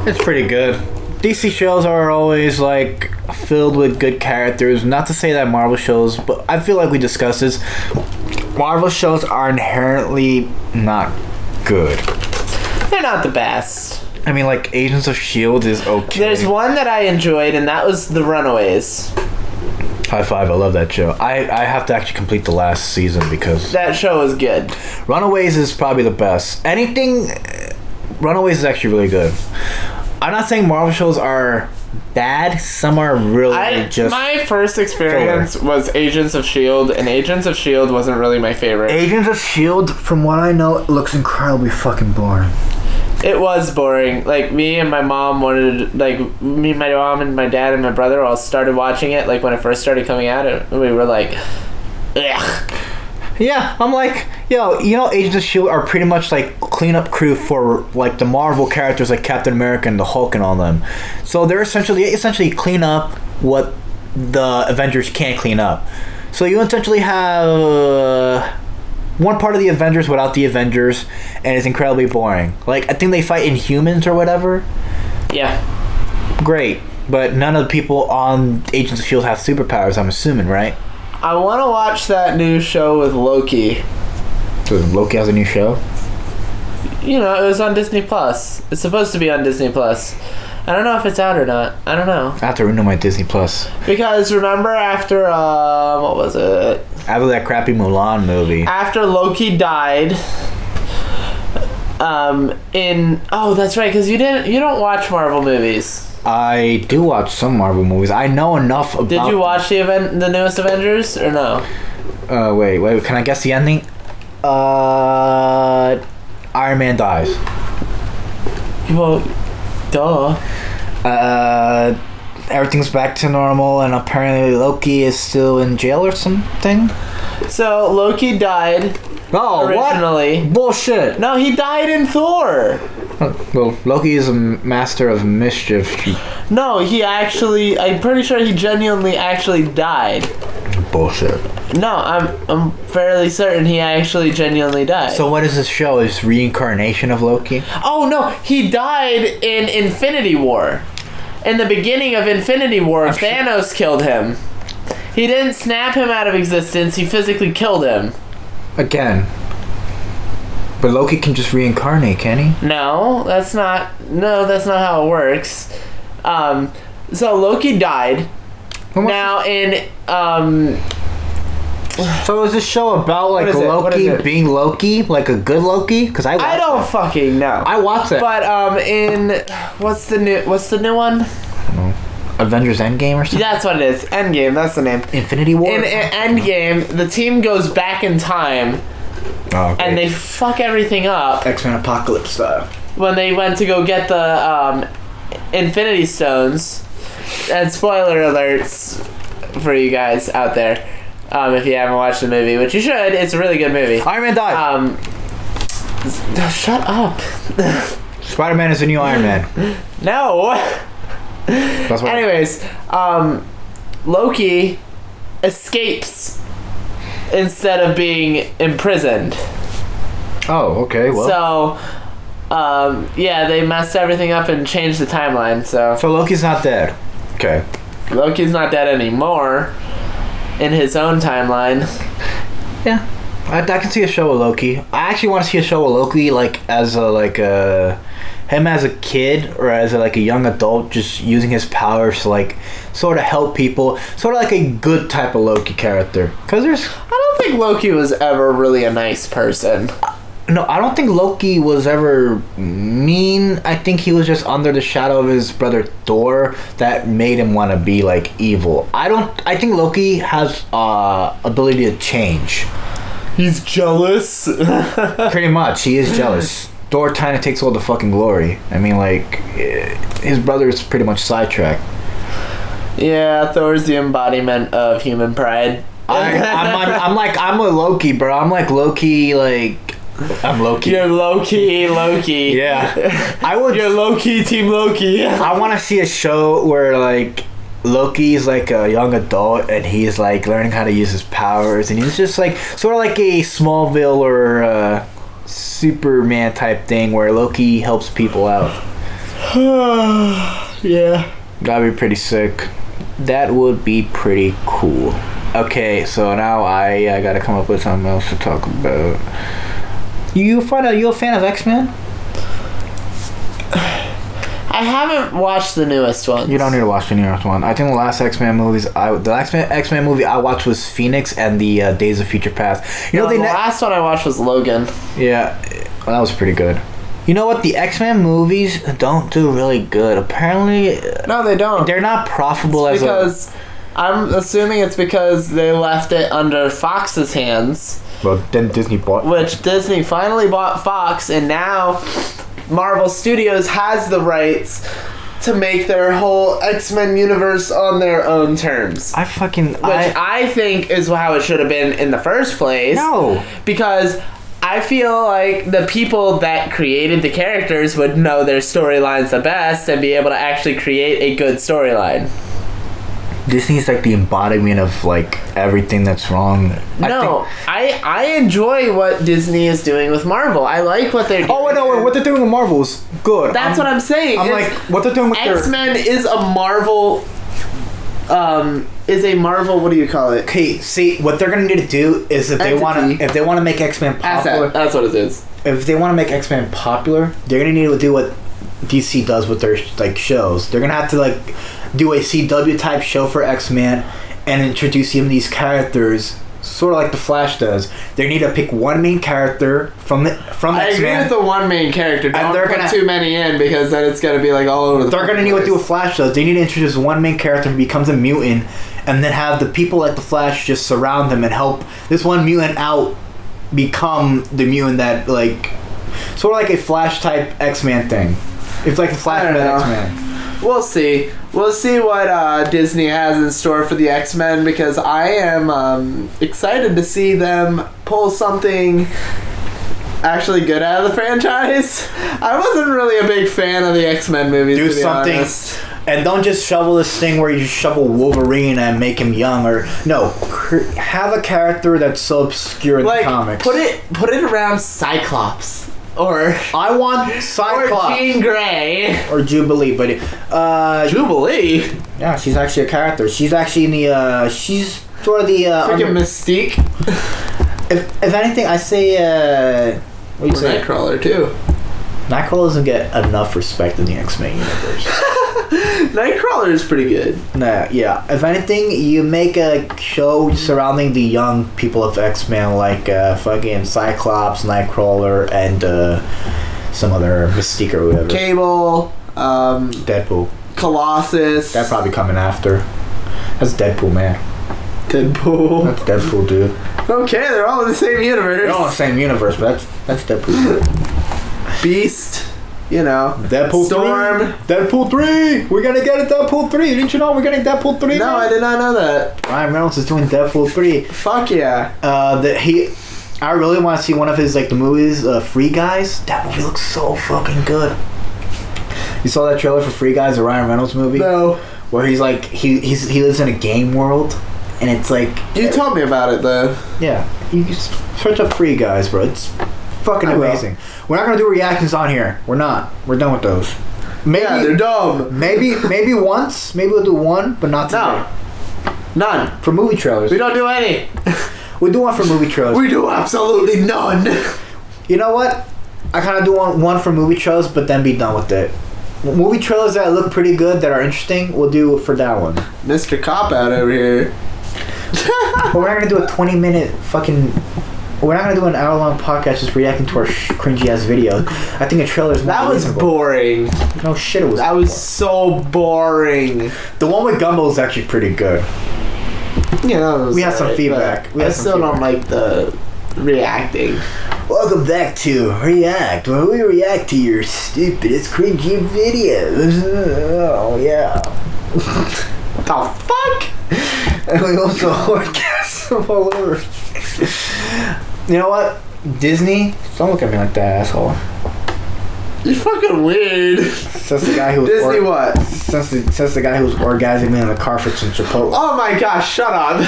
it's pretty good. DC shows are always like filled with good characters. Not to say that Marvel shows, but I feel like we discussed this. Marvel shows are inherently not good. They're not the best. I mean, like, Agents of S.H.I.E.L.D. is okay. There's one that I enjoyed, and that was The Runaways. High five! I love that show. I have to actually complete the last season because That show is good. Runaways is probably the best. Anything, Runaways is actually really good. I'm not saying Marvel shows are bad. Some are really just. My first experience was Agents of S.H.I.E.L.D. and Agents of S.H.I.E.L.D. wasn't really my favorite. Agents of S.H.I.E.L.D., from what I know, looks incredibly fucking boring. It was boring. Like, me and my mom wanted, like, me, my mom, and my dad and my brother all started watching it, like, when it first started coming out, and we were like, ugh. Yeah, I'm like, yo, you know, Agents of S.H.I.E.L.D. are pretty much like cleanup crew for like the Marvel characters like Captain America and the Hulk and all them. So they're essentially clean up what the Avengers can't clean up. So you essentially have one part of the Avengers without the Avengers, and it's incredibly boring. Like, I think they fight Inhumans or whatever. Yeah. Great, but none of the people on Agents of S.H.I.E.L.D. have superpowers, I'm assuming, right? I want to watch that new show with Loki. So Loki has a new show? You know, it was on Disney Plus. It's supposed to be on Disney Plus. I don't know if it's out or not. I don't know. I have to renew my Disney Plus. Because remember after, what was it? After that crappy Mulan movie. After Loki died, oh, that's right, because you don't watch Marvel movies. I do watch some Marvel movies. I know enough about... Did you watch the newest Avengers, or no? Wait, can I guess the ending? Iron Man dies. Well, duh. Everything's back to normal, and apparently Loki is still in jail or something? So, Loki died originally. What? Bullshit. No, he died in Thor. Well, Loki is a master of mischief. No, I'm pretty sure he genuinely actually died. Bullshit. No, I'm fairly certain he actually genuinely died. So what is this show? Is reincarnation of Loki? Oh no, he died in Infinity War. In the beginning of Infinity War, Thanos killed him. He didn't snap him out of existence, he physically killed him. Again. But Loki can just reincarnate, can he? No, that's not how it works. So Loki died. Now in So is this show about like Loki being Loki, like a good Loki? Because I don't fucking know. I watched it. But in what's the new one? I don't know. Avengers Endgame or something? That's what it is. Endgame, that's the name. Infinity War? In Endgame, the team goes back in time. Oh, okay. And they fuck everything up. X-Men Apocalypse style. When they went to go get the Infinity Stones. And spoiler alerts for you guys out there. If you haven't watched the movie, which you should. It's a really good movie. Iron Man died. Shut up. Spider-Man is the new Iron Man. No. That's what Anyways, Loki escapes instead of being imprisoned. Oh, okay. Well. So, yeah, they messed everything up and changed the timeline. So Loki's not dead. Okay. Loki's not dead anymore in his own timeline. Yeah. I can see a show with Loki. I actually want to see a show with Loki, like as him as a kid or as a young adult, just using his powers to like sort of help people, sort of like a good type of Loki character. Cause I don't think Loki was ever really a nice person. No, I don't think Loki was ever mean. I think he was just under the shadow of his brother Thor that made him want to be like evil. I think Loki has ability to change. He's jealous. Pretty much, he is jealous. Thor kind of takes all the fucking glory. I mean, like, his brother is pretty much sidetracked. Yeah, Thor's the embodiment of human pride. I'm a Loki, bro. I'm like Loki, like. I'm Loki. You're Loki. Yeah. You're Loki, Team Loki. I want to see a show where, like, Loki's like a young adult and he's like learning how to use his powers, and he's just like sort of like a Smallville or Superman type thing where Loki helps people out. Yeah. That'd be pretty sick. That would be pretty cool. Okay, so now I gotta come up with something else to talk about. You a fan of X-Men? I haven't watched the newest one. You don't need to watch the newest one. I think the last X-Men movies, the last X-Men movie I watched was Phoenix and the Days of Future Past. The last one I watched was Logan. Yeah, well, that was pretty good. You know what? The X-Men movies don't do really good. Apparently, no, they don't. They're not profitable because I'm assuming it's because they left it under Fox's hands. Well, then Disney bought. Which Disney finally bought Fox, and now Marvel Studios has the rights to make their whole X-Men universe on their own terms. Which I think is how it should have been in the first place. No. Because I feel like the people that created the characters would know their storylines the best and be able to actually create a good storyline. Disney's like the embodiment of like everything that's wrong. I enjoy what Disney is doing with Marvel. I like what they're doing. Oh no, what they're doing with Marvel is good. That's what I'm saying. I'm like, what they're doing with X-Men is a Marvel. Is a Marvel. What do you call it? Okay, see, what they're gonna need to do is if they want to make X-Men popular. That's what it is. If they want to make X-Men popular, they're gonna need to do what DC does with their like shows. They're gonna have to like do a CW type show for X-Men and introduce him these characters, sort of like the Flash does. They need to pick one main character from X-Men. I agree with the one main character. Don't put too many in because then it's gonna be like all over the place. They're gonna need to do what Flash does. They need to introduce one main character who becomes a mutant, and then have the people like the Flash just surround them and help this one mutant out become the mutant that like sort of like a Flash type X-Men thing. It's like a Flash X-Men. We'll see. We'll see what Disney has in store for the X-Men because I am excited to see them pull something actually good out of the franchise. I wasn't really a big fan of the X-Men movies. Do something, honest. And don't just shovel this thing where you shovel Wolverine and make him young, or no, have a character that's so obscure in the comics. Put it around Cyclops. Or I want Cyclops. Or Jean Grey. Or Jubilee, but Jubilee? Yeah, she's actually a character. She's actually in the she's sort of the freaking Mystique. If anything, I say what do you say? Nightcrawler too. Nightcrawler doesn't get enough respect in the X-Men universe. Nightcrawler is pretty good. Nah, yeah. If anything, you make a show surrounding the young people of X-Men, like fucking Cyclops, Nightcrawler, and some other Mystique or whatever. Cable, Deadpool, Colossus. That's probably coming after. That's Deadpool, man. Deadpool. That's Deadpool, dude. Okay, they're all in the same universe. They're all in the same universe, but that's Deadpool. Beast. You know, Deadpool Storm. 3. Deadpool 3. We're gonna get a Deadpool 3. Didn't you know we're getting Deadpool 3? No, I did not know that. Ryan Reynolds is doing Deadpool 3. Fuck yeah. I really want to see one of his like the movies, Free Guys. That movie looks so fucking good. You saw that trailer for Free Guys, the Ryan Reynolds movie? No. Where he's like he lives in a game world, and it's like you told me about it though. Yeah, you just search up Free Guys, bro. It's fucking amazing. We're not gonna do reactions on here. We're not. We're done with those. Maybe they're dumb. Maybe once. Maybe we'll do one, but not today. No. None. For movie trailers. We don't do any. We do one for movie trailers. We do absolutely none. You know what? I kind of do one for movie trailers, but then be done with it. Movie trailers that look pretty good, that are interesting, we'll do for that one. Mr. Cop Out over here. But we're not gonna do a 20-minute fucking. We're not gonna do an hour-long podcast just reacting to our cringy-ass video. I think a trailer is more That was reasonable. boring. No shit, it was. That was so boring. The one with Gumball is actually pretty good. Yeah, we had some feedback. I still don't like the reacting. Welcome back to React, where we react to your stupidest cringy videos. Oh yeah. The fuck? And we also orgasm all over. You know what? Disney, don't look at me like that, asshole. You're fucking weird. Since the guy who was Disney what? Since the guy who was orgasming in the car for some Chipotle. Oh my gosh! Shut up.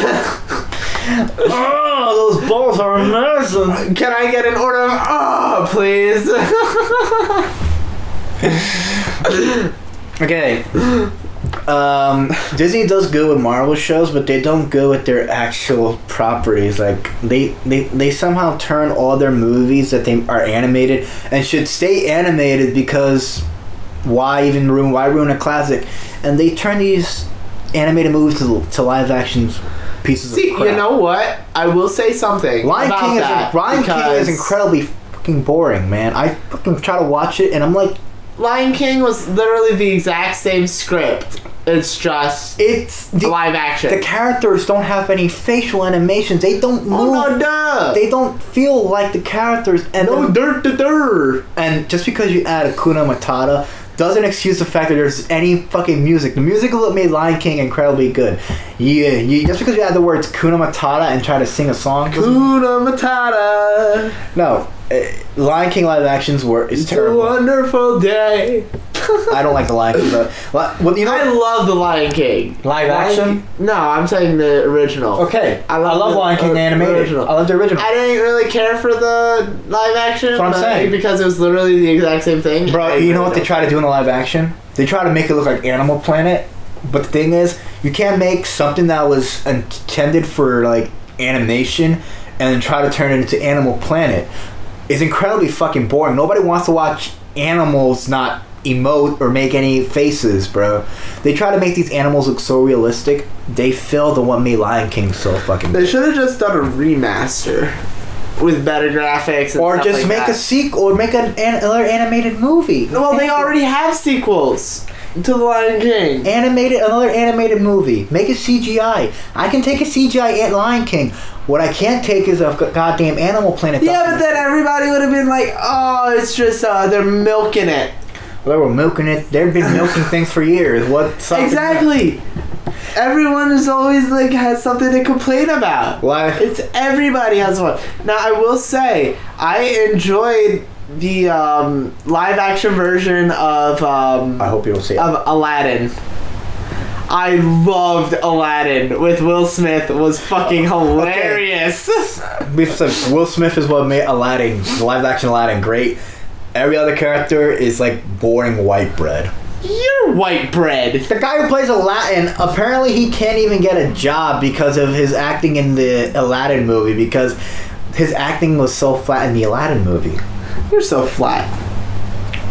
Oh, those balls are amazing. Can I get an order of please? Okay. Disney does good with Marvel shows, but they don't go with their actual properties. Like they somehow turn all their movies that they are animated and should stay animated because Why even ruin? Why ruin a classic? And they turn these animated movies to live action pieces See, of crap. you know what? I will say something. Lion about King that is incredibly fucking boring, man. I fucking try to watch it, and I'm like, Lion King was literally the exact same script. It's just live action. The characters don't have any facial animations. They don't move. Oh no, duh. They don't feel like the characters. And no, dirt. And just because you add Hakuna Matata doesn't excuse the fact that there's any fucking music. The music is what made Lion King incredibly good. Just because you add the words Hakuna Matata and try to sing a song. Hakuna Matata. No, Lion King live actions is terrible. It's a wonderful day. I don't like the Lion King, but I love the Lion King. Live action? No, I'm saying the original. Okay, I love the Lion King animated. Original. I love the original. I didn't really care for the live action. That's what I'm saying. Because it was literally the exact same thing. Bro, you know what they try to do in the live action? They try to make it look like Animal Planet, but the thing is, you can't make something that was intended for like animation and then try to turn it into Animal Planet. It's incredibly fucking boring. Nobody wants to watch animals not emote or make any faces, bro. They try to make these animals look so realistic. They failed on what made Lion King so fucking They should have just done a remaster with better graphics and or stuff just like make that. a sequel or make another animated movie. Well, they already have sequels to The Lion King. Another animated movie. Make it CGI. I can take a CGI Lion King. What I can't take is a goddamn Animal Planet. Yeah, but then everybody would have been like, oh, it's just, they're milking it. They were milking it. They've been milking things for years. Exactly. Everyone is always like has something to complain about. Why? It's everybody has one. Now I will say I enjoyed the live action version of I hope you'll see it. of Aladdin. I loved Aladdin with Will Smith. It was fucking hilarious. Will Smith is what made Aladdin, the live action Aladdin, great. Every other character is like boring white bread. You're white bread. The guy who plays Aladdin, apparently he can't even get a job because of his acting in the Aladdin movie, because his acting was so flat in the Aladdin movie. You're so flat.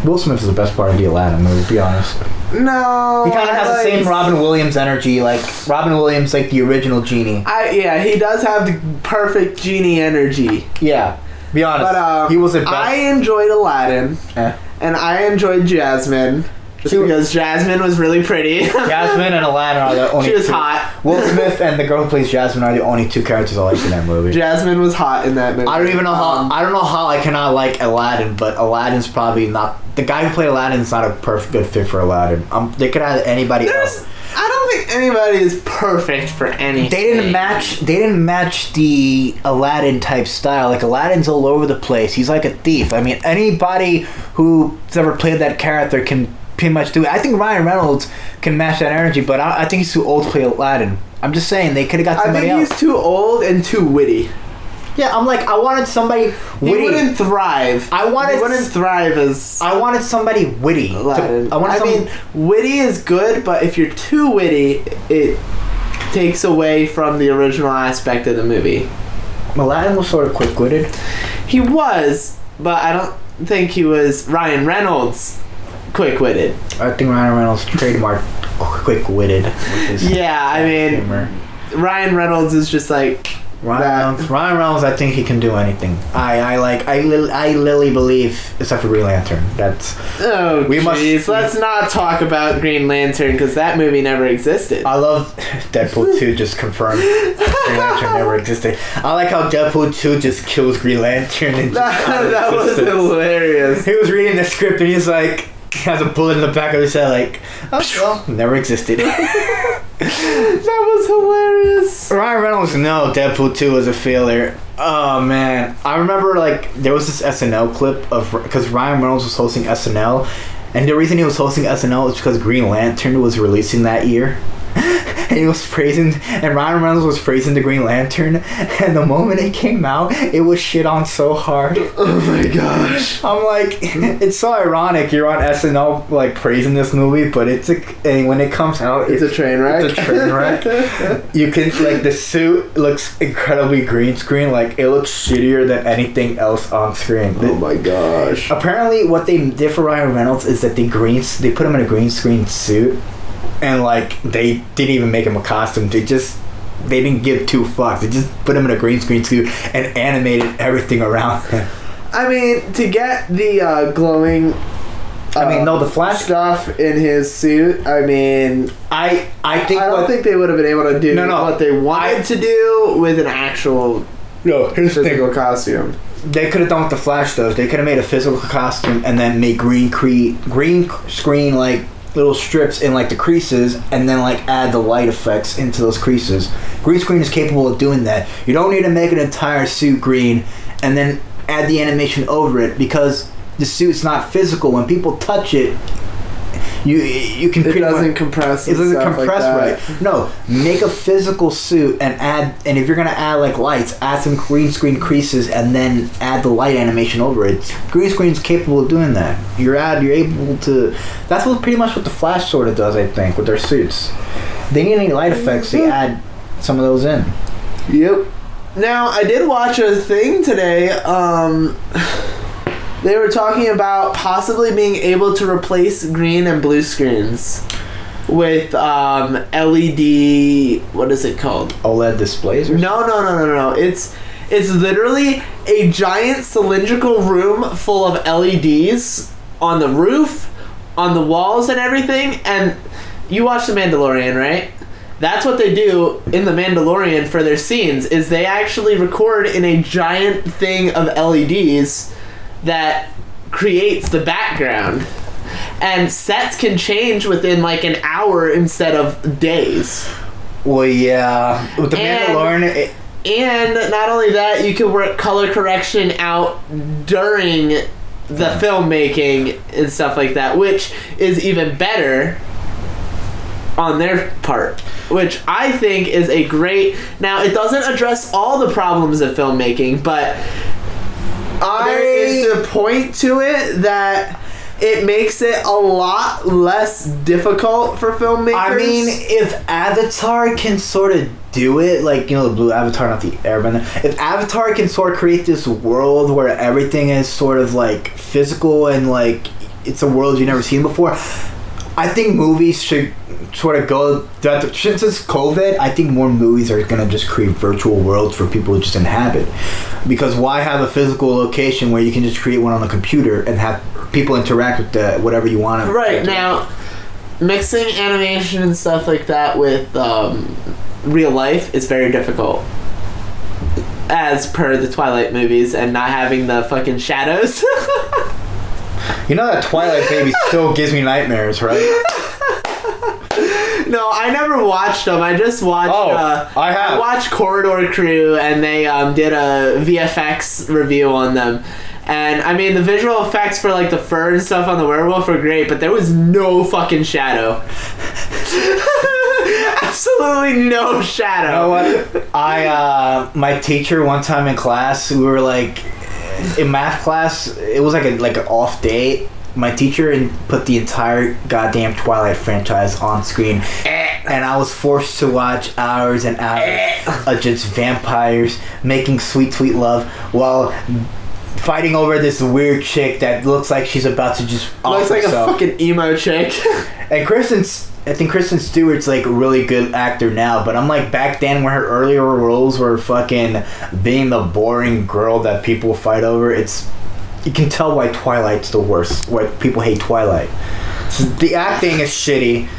Will Smith is the best part of the Aladdin movie, to be honest. No. He kind of has the same Robin Williams energy, like Robin Williams, like the original genie. Yeah, he does have the perfect genie energy. Yeah, be honest. But he was the best. I enjoyed Aladdin, and I enjoyed Jasmine. Just because Jasmine was really pretty. Jasmine and Aladdin are the only She was two. hot. Will Smith and the girl who plays Jasmine are the only two characters I like in that movie. Jasmine was hot in that movie. I don't even know how. I don't know how I cannot like Aladdin, but Aladdin's probably not. The guy who played Aladdin is not a perfect good fit for Aladdin. They could have anybody else. I don't think anybody is perfect for anything. They didn't match the Aladdin type style. Like Aladdin's all over the place. He's like a thief. I mean, anybody who's ever played that character can pretty much do it. I think Ryan Reynolds can match that energy, but I think he's too old to play Aladdin. I'm just saying they could have got somebody else. I think he's too old and too witty. Yeah, I'm like, I wanted somebody witty. He wouldn't thrive. He wouldn't thrive as I wanted somebody witty. Aladdin. I mean, witty is good, but if you're too witty, it takes away from the original aspect of the movie. Aladdin was sort of quick-witted. He was, but I don't think he was Ryan Reynolds quick-witted. I think Ryan Reynolds trademarked quick-witted. Yeah, I mean, humor. Ryan Reynolds is just like Ryan Reynolds, I think he can do anything. I literally believe, except for Green Lantern. That's let's not talk about Green Lantern because that movie never existed. I love Deadpool 2 just confirmed Green Lantern never existed. I like how Deadpool 2 just kills Green Lantern and that was hilarious. He was reading the script and he's like, he has a bullet in the back of his head, like, oh, well, never existed. That was hilarious. Ryan Reynolds, no, Deadpool 2 was a failure. Oh, man. I remember, like, there was this SNL clip of, because Ryan Reynolds was hosting SNL, and the reason he was hosting SNL is because Green Lantern was releasing that year. And and he was praising, and Ryan Reynolds was praising the Green Lantern, and the moment it came out, it was shit on so hard. Oh my gosh. I'm like, it's so ironic. You're on SNL like praising this movie, but and when it comes out, It's a train wreck. It's a train wreck. You can like the suit looks incredibly green screen. Like it looks shittier than anything else on screen. Oh my gosh. Apparently, what they did for Ryan Reynolds is that they put him in a green screen suit, and like they didn't even make him a costume. They didn't give two fucks. They just put him in a green screen suit and animated everything around him. I mean, to get the glowing the Flash stuff in his suit, I mean, I don't think they would have been able to do what they wanted to do with an actual here's physical costume. They could have done what the Flash does. They could have made a physical costume and then made green screen like little strips in like the creases, and then like add the light effects into those creases. Green screen is capable of doing that. You don't need to make an entire suit green and then add the animation over it, because the suit's not physical. When people touch it, you can. It doesn't compress. It doesn't compress like right. No, make a physical suit and add. And if you're gonna add like lights, add some green screen creases and then add the light animation over it. Green screen's capable of doing that. You're able to. That's pretty much what the Flash sort of does, I think, with their suits. They need any light effects. They add some of those in. Yep. Now I did watch a thing today. They were talking about possibly being able to replace green and blue screens with LED. What is it called? OLED displays? Or No. It's literally a giant cylindrical room full of LEDs on the roof, on the walls, and everything. And you watch The Mandalorian, right? That's what they do in The Mandalorian for their scenes. Is they actually record in a giant thing of LEDs that creates the background, and sets can change within like an hour instead of days. Well, yeah, with the Mandalorian, and not only that, you can work color correction out during the filmmaking and stuff like that, which is even better on their part, which I think is a great. Now, it doesn't address all the problems of filmmaking, but there is a point to it that it makes it a lot less difficult for filmmakers. I mean, if Avatar can sort of do it, like, you know, the blue Avatar, not the Airbender. If Avatar can sort of create this world where everything is sort of like physical and like it's a world you've never seen before, I think movies should sort of go that. Since it's COVID, I think more movies are gonna just create virtual worlds for people to just inhabit. Because why have a physical location where you can just create one on a computer and have people interact with whatever you want? Right now, mixing animation and stuff like that with real life is very difficult, as per the Twilight movies, and not having the fucking shadows. You know that Twilight baby still gives me nightmares, right? No, I never watched them. I just watched. I have. I watched Corridor Crew, and they did a VFX review on them. And I mean, the visual effects for like the fur and stuff on the werewolf were great, but there was no fucking shadow. Absolutely no shadow. You know what? My teacher one time in class, we were like in math class. It was like an off day. My teacher put the entire goddamn Twilight franchise on screen, and I was forced to watch hours and hours of just vampires making sweet, sweet love while fighting over this weird chick that looks like she's about to just off looks like herself. a fucking emo chick. And I think Kristen Stewart's like a really good actor now, but I'm like, back then when her earlier roles were fucking being the boring girl that people fight over, you can tell why Twilight's the worst. Why people hate Twilight. So the acting is shitty.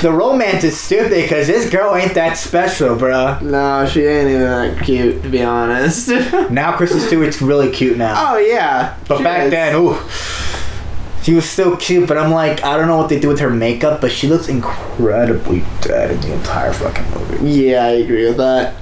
The romance is stupid because this girl ain't that special, bruh. No, she ain't even that cute, to be honest. Now Kristen Stewart's really cute now. Oh yeah, but back then, ooh, she was still cute. But I'm like, I don't know what they do with her makeup, but she looks incredibly dead in the entire fucking movie. Yeah, I agree with that.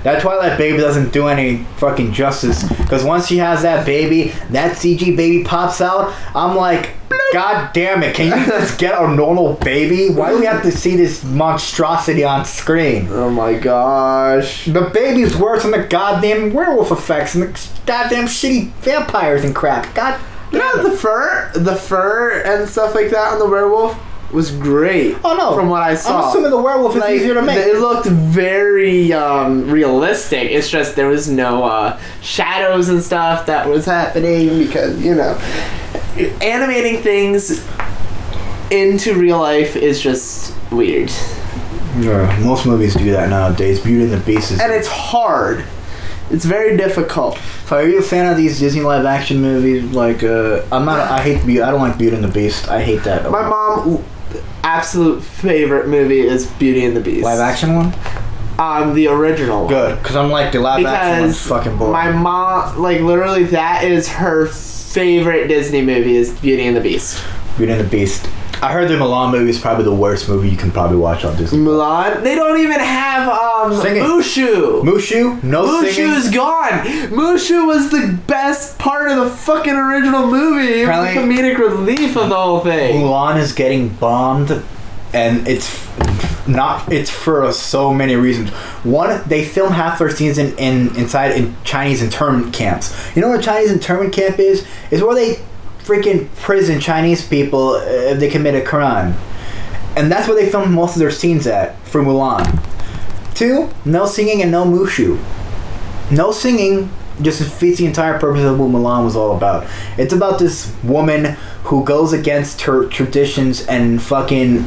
That Twilight baby doesn't do any fucking justice. Because once she has that baby, that CG baby pops out, I'm like, God damn it, can you just get a normal baby? Why do we have to see this monstrosity on screen? Oh my gosh. The baby's worse than the goddamn werewolf effects and the goddamn shitty vampires and crap. God You know, the fur and stuff like that on the werewolf was great. Oh no! From what I saw, I'm assuming the werewolf is easier to make. It looked very realistic. It's just there was no shadows and stuff that was happening because animating things into real life is just weird. Yeah, most movies do that nowadays. Beauty and the Beast is, and it's hard. It's very difficult. So, are you a fan of these Disney live action movies? Like, I'm not. I hate. I don't like Beauty and the Beast. I hate that. My mom, absolute favorite movie is Beauty and the Beast. Live action one? The original one. Good, because I'm like the live action one's fucking boring. My mom, like literally, that is her favorite Disney movie is Beauty and the Beast. Beauty and the Beast. I heard the Mulan movie is probably the worst movie you can probably watch on Disney. Mulan? They don't even have Singing. Mushu. Mushu? No singing? Mushu's gone. Mushu was the best part of the fucking original movie. It was the comedic relief of the whole thing. Mulan is getting bombed, and it's for so many reasons. One, they film half their scenes inside Chinese internment camps. You know what a Chinese internment camp is? It's where they freaking prison Chinese people if they commit a crime. And that's where they filmed most of their scenes at for Mulan. 2, no singing and no Mushu. No singing just defeats the entire purpose of what Mulan was all about. It's about this woman who goes against her traditions and fucking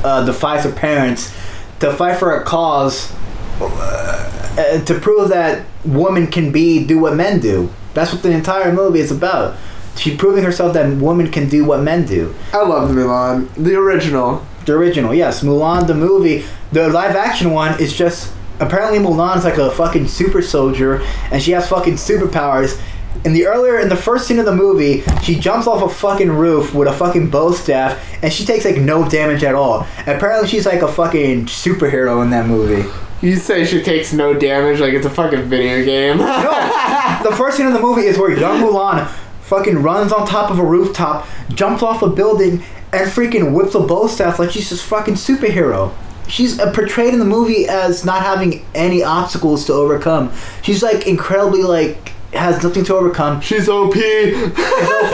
defies her parents to fight for a cause to prove that women can do what men do. That's what the entire movie is about. She's proving herself that women can do what men do. I love Mulan. The original. The original, yes. Mulan, the movie. The live action one is just... Apparently Mulan's like a fucking super soldier, and she has fucking superpowers. In the first scene of the movie, she jumps off a fucking roof with a fucking bow staff, and she takes like no damage at all. And apparently she's like a fucking superhero in that movie. You say she takes no damage like it's a fucking video game? No! The first scene of the movie is where young Mulan fucking runs on top of a rooftop, jumps off a building, and freaking whips a bow staff like she's this fucking superhero. She's portrayed in the movie as not having any obstacles to overcome. She's like incredibly like has nothing to overcome. She's OP. She's OP.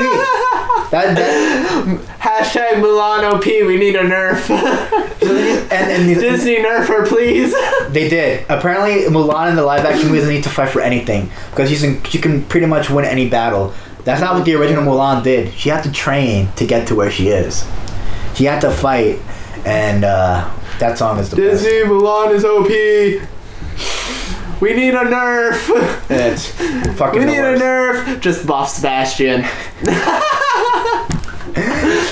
Hashtag Mulan OP. We need a nerf. and Disney nerf her, please. They did. Apparently, Mulan in the live action movie doesn't need to fight for anything because she can pretty much win any battle. That's not what the original Mulan did. She had to train to get to where she is. She had to fight, and that song is the best. Disney Mulan is OP. We need a nerf. It's fucking We need the worst. a nerf. Just buff Sebastian.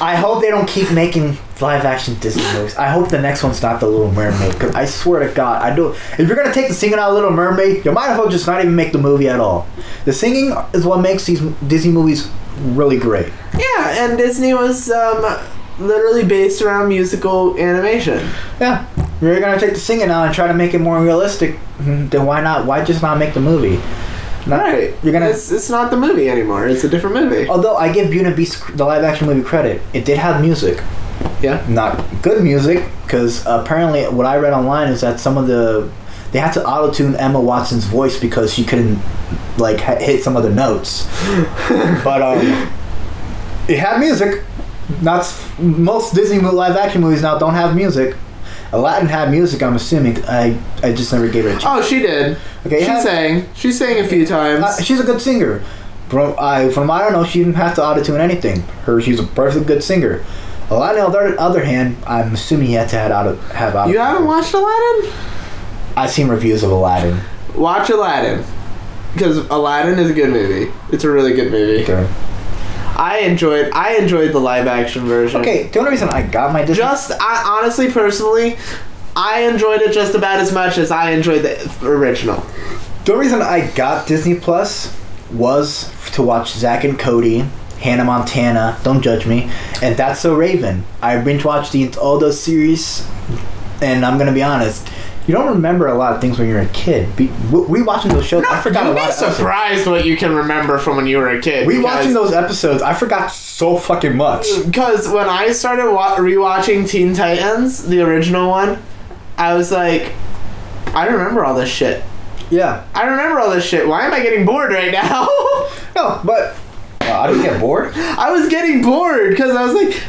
I hope they don't keep making live action Disney movies. I hope the next one's not The Little Mermaid, because I swear to God, if you're gonna take the singing out of Little Mermaid, you might as well just not even make the movie at all. The singing is what makes these Disney movies really great. Yeah, and Disney was literally based around musical animation. Yeah, if you're gonna take the singing out and try to make it more realistic, then why not? Why just not make the movie? Right. You're gonna. It's not the movie anymore. It's a different movie. Although I give Beauty and the Beast, the live action movie, credit, it did have music. Yeah. Not good music, because apparently what I read online is that they had to auto-tune Emma Watson's voice because she couldn't like hit some of the notes. But it had music. Most Disney live action movies now don't have music. Aladdin had music, I'm assuming. I just never gave it a chance. Oh, she did. Okay, She sang a few times. She's a good singer. From what I know, she didn't have to auto-tune anything. She's a perfect good singer. Aladdin, on the other hand, I'm assuming he had to have auto. You haven't watched Aladdin? I've seen reviews of Aladdin. Watch Aladdin. Because Aladdin is a good movie. It's a really good movie. Okay. I enjoyed the live action version. Okay, the only reason I got my Disney... Honestly, personally, I enjoyed it just about as much as I enjoyed the original. The only reason I got Disney Plus was to watch Zack and Cody, Hannah Montana, Don't Judge Me, and That's So Raven. I binge watched all those series, and I'm gonna be honest, You don't remember a lot of things when you're a kid. Rewatching those shows, I forgot a lot of episodes. Surprised what you can remember from when you were a kid. Rewatching those episodes, I forgot so fucking much. Because when I started rewatching Teen Titans, the original one, I was like, I remember all this shit. Yeah. I remember all this shit. Why am I getting bored right now? No, but I didn't get bored. I was getting bored because I was like,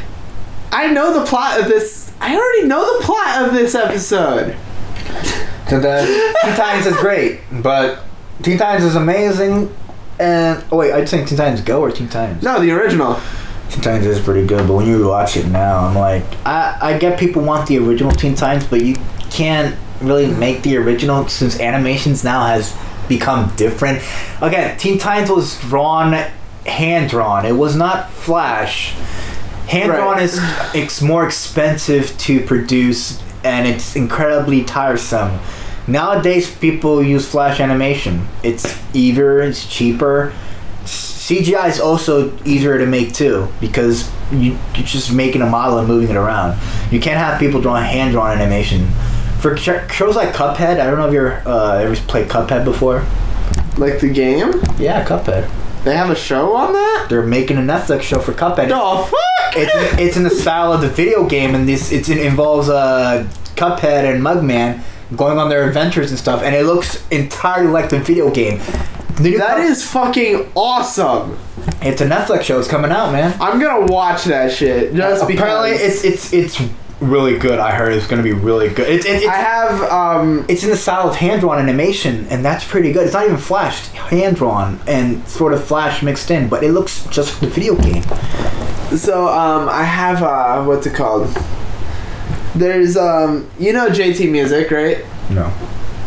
I know the plot of this. I already know the plot of this episode. So the Teen Titans is great, but Teen Titans is amazing. And I'd say Teen Titans Go or Teen Titans? No, the original. Teen Titans is pretty good, but when you watch it now, I'm like, I get people want the original Teen Titans, but you can't really make the original since animations now has become different. Again, Teen Titans was hand drawn. It was not Flash. Hand drawn is it's more expensive to produce, and it's incredibly tiresome. Nowadays, people use Flash animation. It's cheaper. CGI is also easier to make too, because you're just making a model and moving it around. You can't have people drawing hand-drawn animation. For shows like Cuphead, I don't know if you're ever played Cuphead before. Like the game? Yeah, Cuphead. They have a show on that? They're making a Netflix show for Cuphead. Oh, fuck! It's in the style of the video game, and it involves Cuphead and Mugman going on their adventures and stuff, and it looks entirely like the video game. That is fucking awesome. It's a Netflix show. It's coming out, man. I'm gonna watch that shit just because. Apparently, it's really good. I heard it's gonna be really good. It's in the style of hand-drawn animation, and that's pretty good. It's not even Flash, hand-drawn and sort of Flash mixed in, but it looks just like the video game. So I have what's it called? There's you know JT Music, right? No.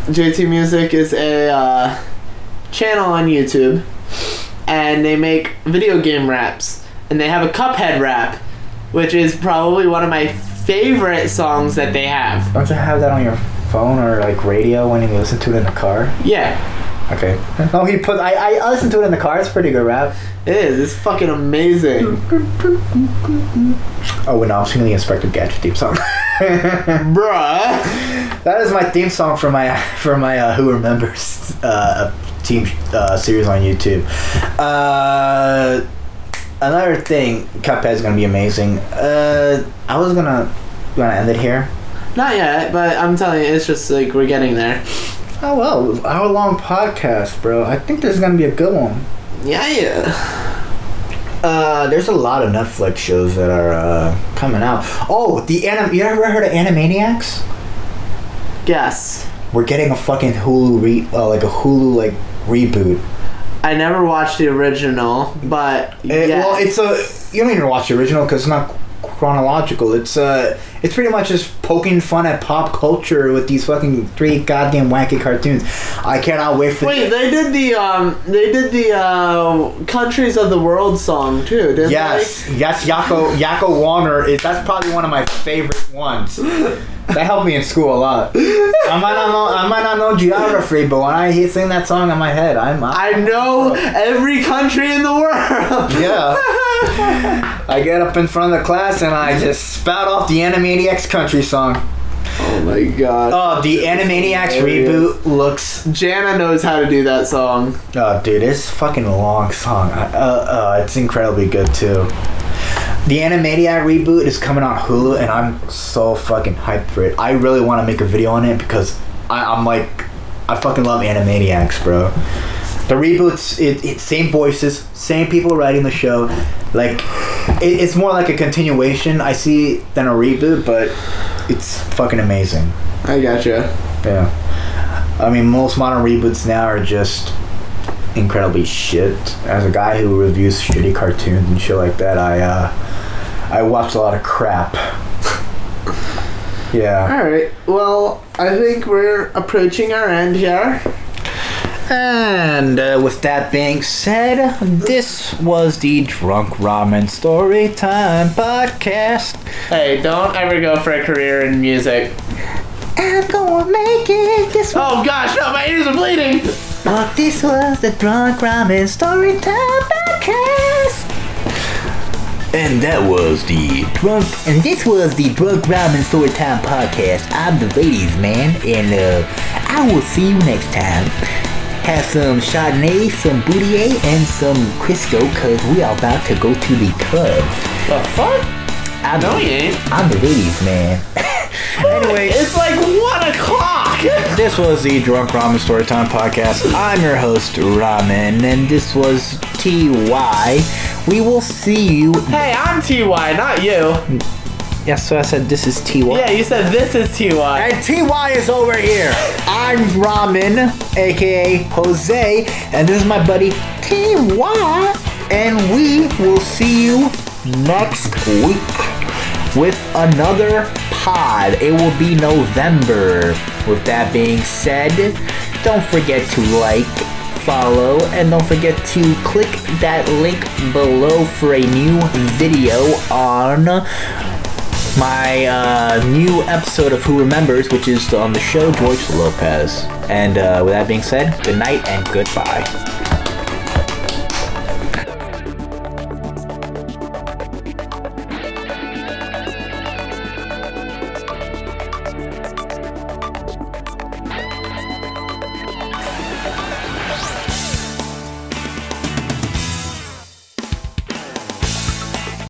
JT Music is a channel on YouTube, and they make video game raps, and they have a Cuphead rap, which is probably one of my favorite songs that they have. Don't you have that on your phone or like radio when you listen to it in the car? Yeah. Okay. Oh, I listen to it in the car. It's a pretty good rap. It is. It's fucking amazing. Oh, no, I'm singing the Inspector Gadget theme song. Bruh. That is my theme song for my Who Remembers team series on YouTube. Another thing, Cuphead's gonna be amazing. I was gonna end it here. Not yet, but I'm telling you, it's just like we're getting there. Oh well, hour-long podcast, bro. I think this is gonna be a good one. Yeah. There's a lot of Netflix shows that are coming out. Oh, you ever heard of Animaniacs? Yes. We're getting a fucking Hulu reboot. I never watched the original, but yeah. Well, you don't even watch the original because it's not chronological. It's pretty much just poking fun at pop culture with these fucking 3 goddamn wacky cartoons. I cannot wait for. Wait, they did the Countries of the World song too, didn't they? Yes, Yakko Warner that's probably one of my favorite ones. That helped me in school a lot. I might not know geography, but when I sing that song in my head, I know every country in the world. Yeah. I get up in front of the class and I just spout off the Animaniacs country song. Oh my god. Oh, the Animaniacs reboot looks. Jana knows how to do that song. Oh, dude, it's a fucking long song. It's incredibly good too. The Animaniac reboot is coming on Hulu, and I'm so fucking hyped for it. I really want to make a video on it because I fucking love Animaniacs, bro. The reboots, it's same voices, same people writing the show. Like, it's more like a continuation, I see, than a reboot, but it's fucking amazing. I gotcha. Yeah. I mean, most modern reboots now are just incredibly shit. As a guy who reviews shitty cartoons and shit like that, I watch a lot of crap. Yeah. Alright, well, I think we're approaching our end here. And with that being said, this was the Drunk Ramen Storytime Podcast. Hey, don't ever go for a career in music. I'm gonna make it this way. Oh gosh, no, my ears are bleeding! Well, this was the Drunk Ramen Storytime Podcast. And that was the And this was the Drunk Ramen Storytime Podcast. I'm the ladies man, and I will see you next time. Have some Chardonnay, some Boudier, and some Crisco, cause we are about to go to the clubs. The fuck? No, you ain't. I'm the ladies man. Anyway, it's like 1 o'clock. This was the Drunk Ramen Storytime Podcast. I'm your host, Ramen, and this was TY. We will see you. Hey, I'm TY, not you. Yes, so I said this is TY. Yeah, you said this is TY. And TY is over here. I'm Ramen, aka Jose, and this is my buddy TY. And we will see you next week with another pod. It will be November. With that being said, don't forget to like, follow, and don't forget to click that link below for a new video on my new episode of Who Remembers, which is on the show George Lopez. And with that being said, good night and goodbye.